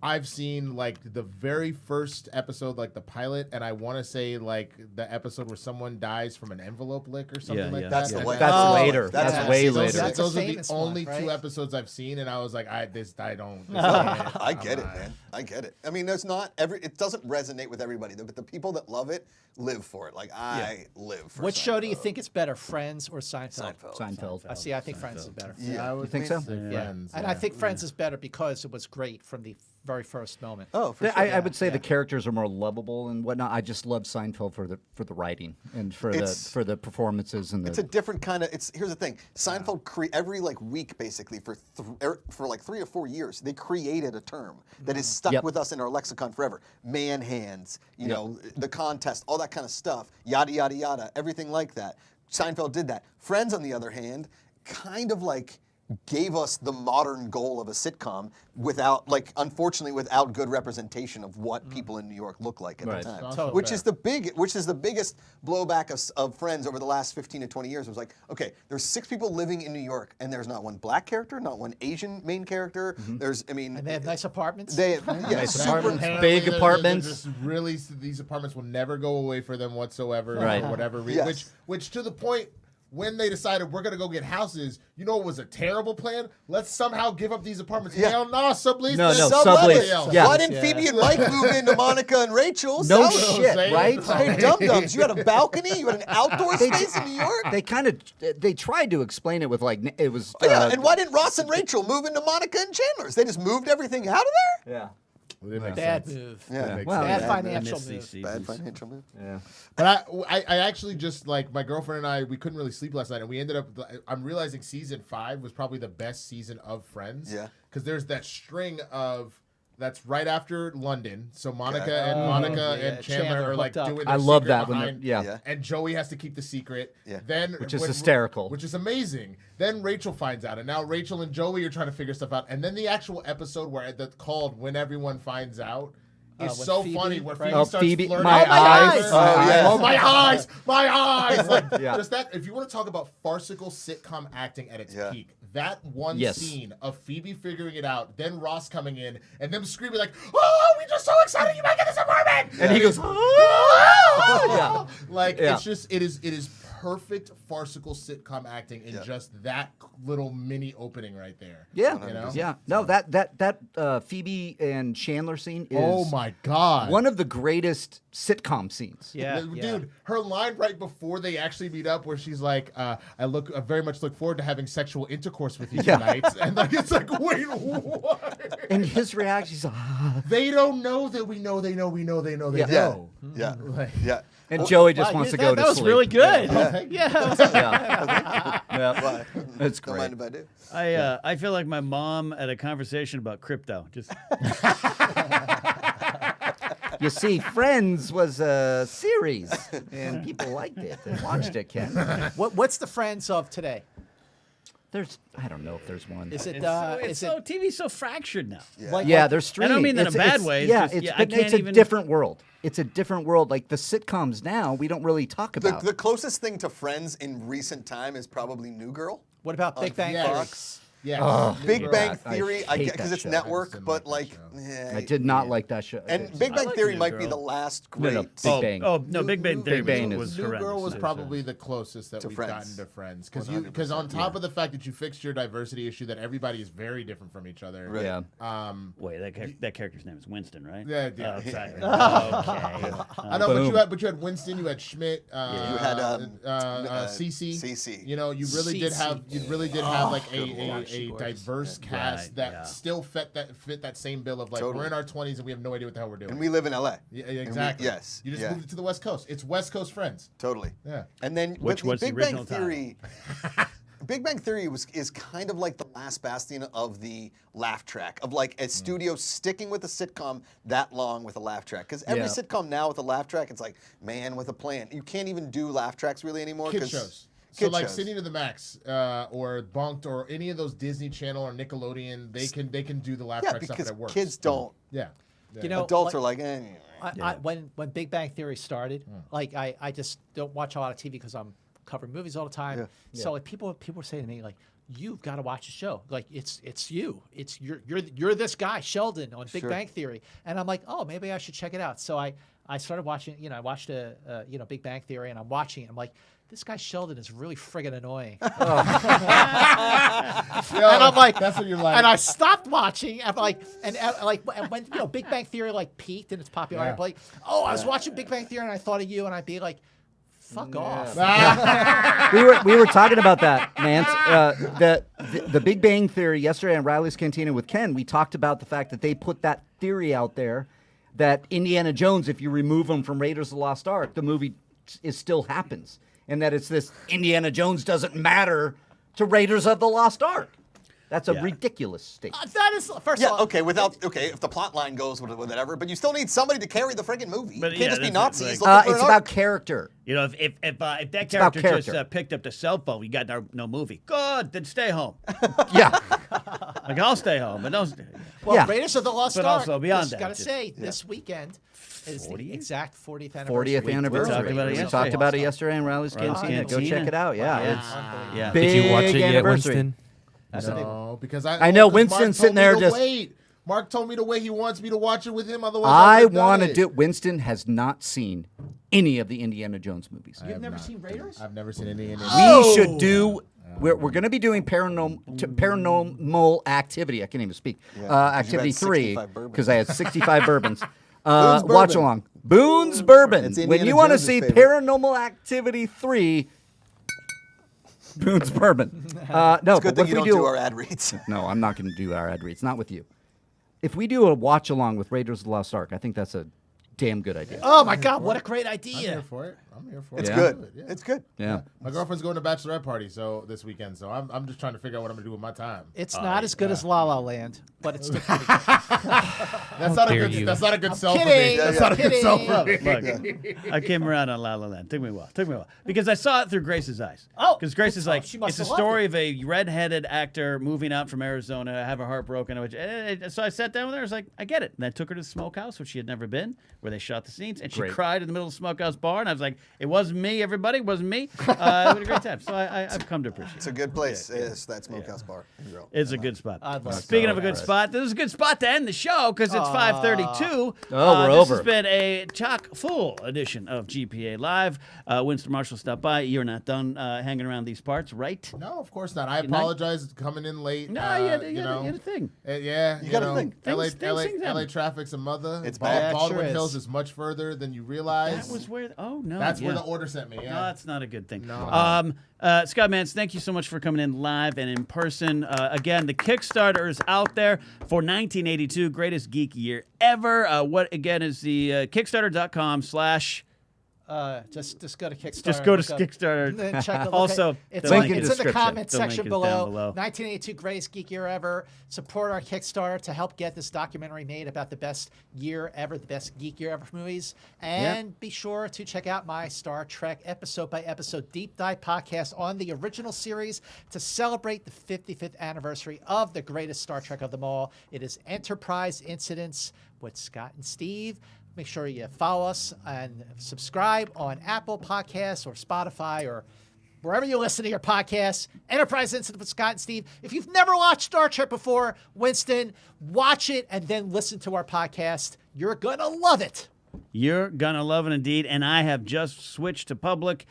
I've seen like the very first episode, like the pilot, and I want to say like the episode where someone dies from an envelope lick or something Yeah, like yeah. that. That's the And way. That's later. That's That's the way season. later. That's a those are the famous one, only right? 2 episodes I've seen, and I was like, I don't. This I ain't get it, I'm man. I get it. I mean, there's not it doesn't resonate with everybody, but the people that love it live for it. Like I live for What show do you Seinfeld. think is better, Friends or Seinfeld? Seinfeld. I see. I think Friends is better. Yeah. I would think so? say Yeah. Friends, And I think Friends is better because it was great from the very first moment. Oh, for sure. I would say the characters are more lovable and whatnot. I just love Seinfeld for the writing and for the performances and It's a different kind of. Here's the thing. Seinfeld every like week basically for like 3 or 4 years they created a term that is stuck Yep. with us in our lexicon forever. Man hands, you know, the contest, all that kind of stuff. Yada yada yada. Everything like that. Seinfeld did that. Friends, on the other hand, kind of like gave us the modern goal of a sitcom without, like, unfortunately, without good representation of what people in New York look like at Right. the time. Totally. Which is the biggest blowback of Friends over the last 15 to 20 years. It was like, okay, there's 6 people living in New York, and there's not one black character, not one Asian main character. There's, I mean, And they have nice apartments. Nice super, apartments. Apparently, Big they're apartments. just really, these apartments will never go away for them whatsoever, Right. for whatever reason. Yes. Which to the point, when they decided we're gonna go get houses, you know, it was a terrible plan. Let's somehow give up these apartments. Yeah. Hell no, sublease. No, to no, somebody sublease. else. Yeah. Why didn't Phoebe and Mike move into Monica and Rachel's? No That was- shit, saying. right? Hey, dum-dums, you had a balcony? You had an outdoor space in New York? They kind of they tried to explain it with like it was. Oh, yeah, and why didn't Ross and Rachel move into Monica and Chandler's? They just moved everything out of there? Yeah. Well, it makes Bad sense. move. Yeah. Makes Well, Bad yeah. financial I miss these move. Bad seasons. financial move. Yeah. But I actually just, like, my girlfriend and I, we couldn't really sleep last night, and we ended up, I'm realizing season 5 was probably the best season of Friends. Yeah. Because there's that string of, that's right after London. So Monica Okay. and yeah, and Chandler are like hooked up. doing their I love secret that when behind, yeah. and Joey has to keep the secret. Yeah. Then Which is hysterical. Which is amazing. Then Rachel finds out, and now Rachel and Joey are trying to figure stuff out. And then the actual episode where that's called When Everyone Finds Out is with so Phoebe, funny, where right? Phoebe Oh, starts Phoebe, flirting. my with her. eyes. Oh, yeah. Oh, my eyes, my eyes. Like, Yeah. just that. If you want to talk about farcical sitcom acting at its Yeah. peak, that one Yes. scene of Phoebe figuring it out, then Ross coming in, and them screaming like, "Oh, we're just so excited! You might get this apartment!" And he goes, yeah. Like Yeah. it's just it is perfect farcical sitcom acting in Yeah. just that little mini opening right there. Yeah, You know? yeah. No, that Phoebe and Chandler scene is Oh my god. one of the greatest sitcom scenes. Yeah, Dude, yeah. her line right before they actually meet up, where she's like, "I very much look forward to having sexual intercourse with you Yeah. tonight," and like it's like, wait, what? And his reaction, he's like, ah. They don't know that we know they know we know they know they Yeah. Yeah. know. Yeah. Like- Yeah. And Joey just Wow, wants to that, go that to was sleep. really good. Okay. Yeah. Yeah. Yeah. Why? It's Don't great. mind if I do. I feel like my mom at a conversation about crypto. Just You see, Friends was a series, and people liked it and watched it, Ken. What's the Friends of today? I don't know if there's one. Is it? it's so TV's so fractured now. Like, Yeah, like- they're streaming. I don't mean that in a bad It's- way, it's Yeah, just- it's, yeah, I but can't it's a even- different world. It's a different world. Like the sitcoms now, we don't really talk The, about. the closest thing to Friends in recent time is probably New Girl. What about Big Bang yes. Theory? Fox. Yeah. Big God, Bang I Theory, I hate get because that it's show. network, I but didn't like, like that I did not like that show. And Big Bang like Theory New might be Girl. the last No, great. no, Big Bang. Oh no, Big Bang Theory Big Bang was is- New horrendous. Girl was Yeah, probably the closest that To we've Friends. gotten to Friends, 100%. because on top of the fact that you fixed your diversity issue, that everybody is very different from each other. Right. Yeah. Wait, that character's name is Winston, right? Yeah, yeah. Oh, sorry. Okay. I know, Boom. but you had Winston, you had Schmidt, You had Cece. Cece. You know, you really did have like a She gorgeous. diverse cast Right, that yeah. still fit that same bill of like Totally. we're in our 20s and we have no idea what the hell we're doing. And we live in LA. Yeah, And we- exactly. yes. You just yeah. moved it to the West Coast. It's West Coast Friends. Totally. Yeah. And then Which with was the Big original Bang Theory, Big Bang Theory is kind of like the last bastion of the laugh track, of like a studio sticking with a sitcom that long with a laugh track. Because every sitcom now with a laugh track, it's like Man with a Plan. You can't even do laugh tracks really anymore. Kid shows. So like City to the Max or Bunked or any of those Disney Channel or Nickelodeon, they can do the laugh track stuff that works. Kids don't. Yeah. You know, Adults are like, when Big Bang Theory started, like I just don't watch a lot of TV because I'm covering movies all the time. Yeah. So like people were saying to me like, you've got to watch the show. Like it's you. It's you're this guy Sheldon on Big Bang Theory, and I'm like, oh, maybe I should check it out. So I started watching. I watched Big Bang Theory, and I'm watching it. I'm like, this guy Sheldon is really friggin' annoying. And I'm like, that's what you're like. And I stopped watching. I'm like, and when Big Bang Theory like peaked in its popularity, I'm like, I was watching Big Bang Theory and I thought of you, and I'd be like, fuck off. we were talking about that, Mance. The Big Bang Theory yesterday on Riley's Cantina with Ken. We talked about the fact that they put that theory out there that Indiana Jones, if you remove him from Raiders of the Lost Ark, the movie still happens. And that it's this Indiana Jones doesn't matter to Raiders of the Lost Ark. That's a ridiculous statement. That is first of all. If the plot line goes with whatever, but you still need somebody to carry the friggin' movie. But You can't just be Nazis. It's about character. You know, if that character just picked up the cell phone, you got no movie. Good, then stay home. Yeah. Like I'll stay home, but don't. Well, Raiders of the Lost Ark. But also beyond that, gotta say, this weekend is the exact 40th anniversary. 40th anniversary. We talked about it yesterday in Riley's Cantina. Go check it out. Yeah, big Did you watch it yet, anniversary. Winston? No, because I know Winston's sitting there just. Mark told me to wait. He wants me to watch it with him. Otherwise, I want to do. Winston has not seen any of the Indiana Jones movies. You've never seen Raiders? I've never seen any. We should do. We're going to be doing paranormal activity. I can't even speak. Activity 3 because I had 65 bourbons. Watch along. Boone's Bourbon. When you want to see Paranormal Activity 3, Boone's Bourbon. No, It's a good but thing if you we don't do our ad reads. No, I'm not going to do our ad reads. Not with you. If we do a watch along with Raiders of the Lost Ark, I think that's a damn good idea. Oh my God, what a great I'm idea! here for it. It's Yeah. good. Yeah. It's good. Yeah. My girlfriend's going to bachelorette party this weekend, so I'm just trying to figure out what I'm gonna do with my time. It's not as good as La La Land, but it's still pretty good. That's not a good sell for me. kidding. That's not a good sell for me. Look, I came around on La La Land. Took me a while. Because I saw it through Grace's eyes. Oh, because Grace is like, she must it's a have loved story of a redheaded actor moving out from Arizona, have her heart broken. So I sat down with her. I was like, I get it. And I took her to the smokehouse, which she had never been, where they shot the scenes, and she cried in the middle of the smokehouse bar. And I was like, it wasn't me, everybody. It wasn't me. We had a great time. So I've come to appreciate it. It's a good place. It's that smokehouse bar. It's a good spot. I'd love Speaking of a good spot, this is a good spot to end the show because it's 5:32. we're this over. has been a chock full edition of GPA Live. Winston Marshall stopped by. You're not done hanging around these parts, right? No, of course not. I apologize coming in late. No, you had a thing. Yeah, You got a thing. LA Things happen. traffic's a mother. It's bad. Baldwin Sure is. Hills is much further than you realize. That was where. Oh no, That's where yeah. the order sent me. No, Yeah. that's not a good thing. No. Scott Mantz, thank you so much for coming in live and in person. Again, the Kickstarter is out there for 1982, greatest geek year ever. What again is the Kickstarter.com/ Just go to Kickstarter. Just go to look up- Kickstarter. Then check the Also, it's the link in in the description. comment The link section is below. down below. 1982 greatest geek year ever. Support our Kickstarter to help get this documentary made about the best year ever, the best geek year ever for movies. And be sure to check out my Star Trek episode by episode deep dive podcast on the original series to celebrate the 55th anniversary of the greatest Star Trek of them all. It is Enterprise Incidents with Scott and Steve. Make sure you follow us and subscribe on Apple Podcasts or Spotify or wherever you listen to your podcasts. Enterprise Incident with Scott and Steve. If you've never watched Star Trek before, Winston, watch it and then listen to our podcast. You're going to love it. You're gonna love it indeed. And I have just switched to public.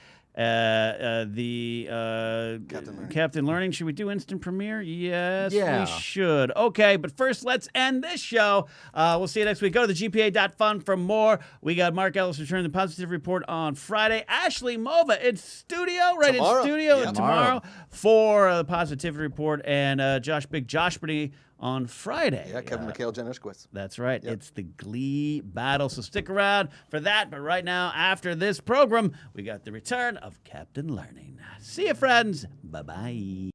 Captain Learning. Should we do instant premiere? Yes, Yeah. we should. Okay, but first, let's end this show. We'll see you next week. Go to the GPA.fun for more. We got Mark Ellis returning the Positive Report on Friday. Ashley Mova in studio, Tomorrow. in studio Yeah. tomorrow for the Positivity Report, and Josh Brady on Friday. Yeah, Kevin McHale, Jen Ushquist. That's right. It's the Glee battle. So stick around for that. But right now, after this program, we got the return of Captain Learning. See you, friends. Bye-bye.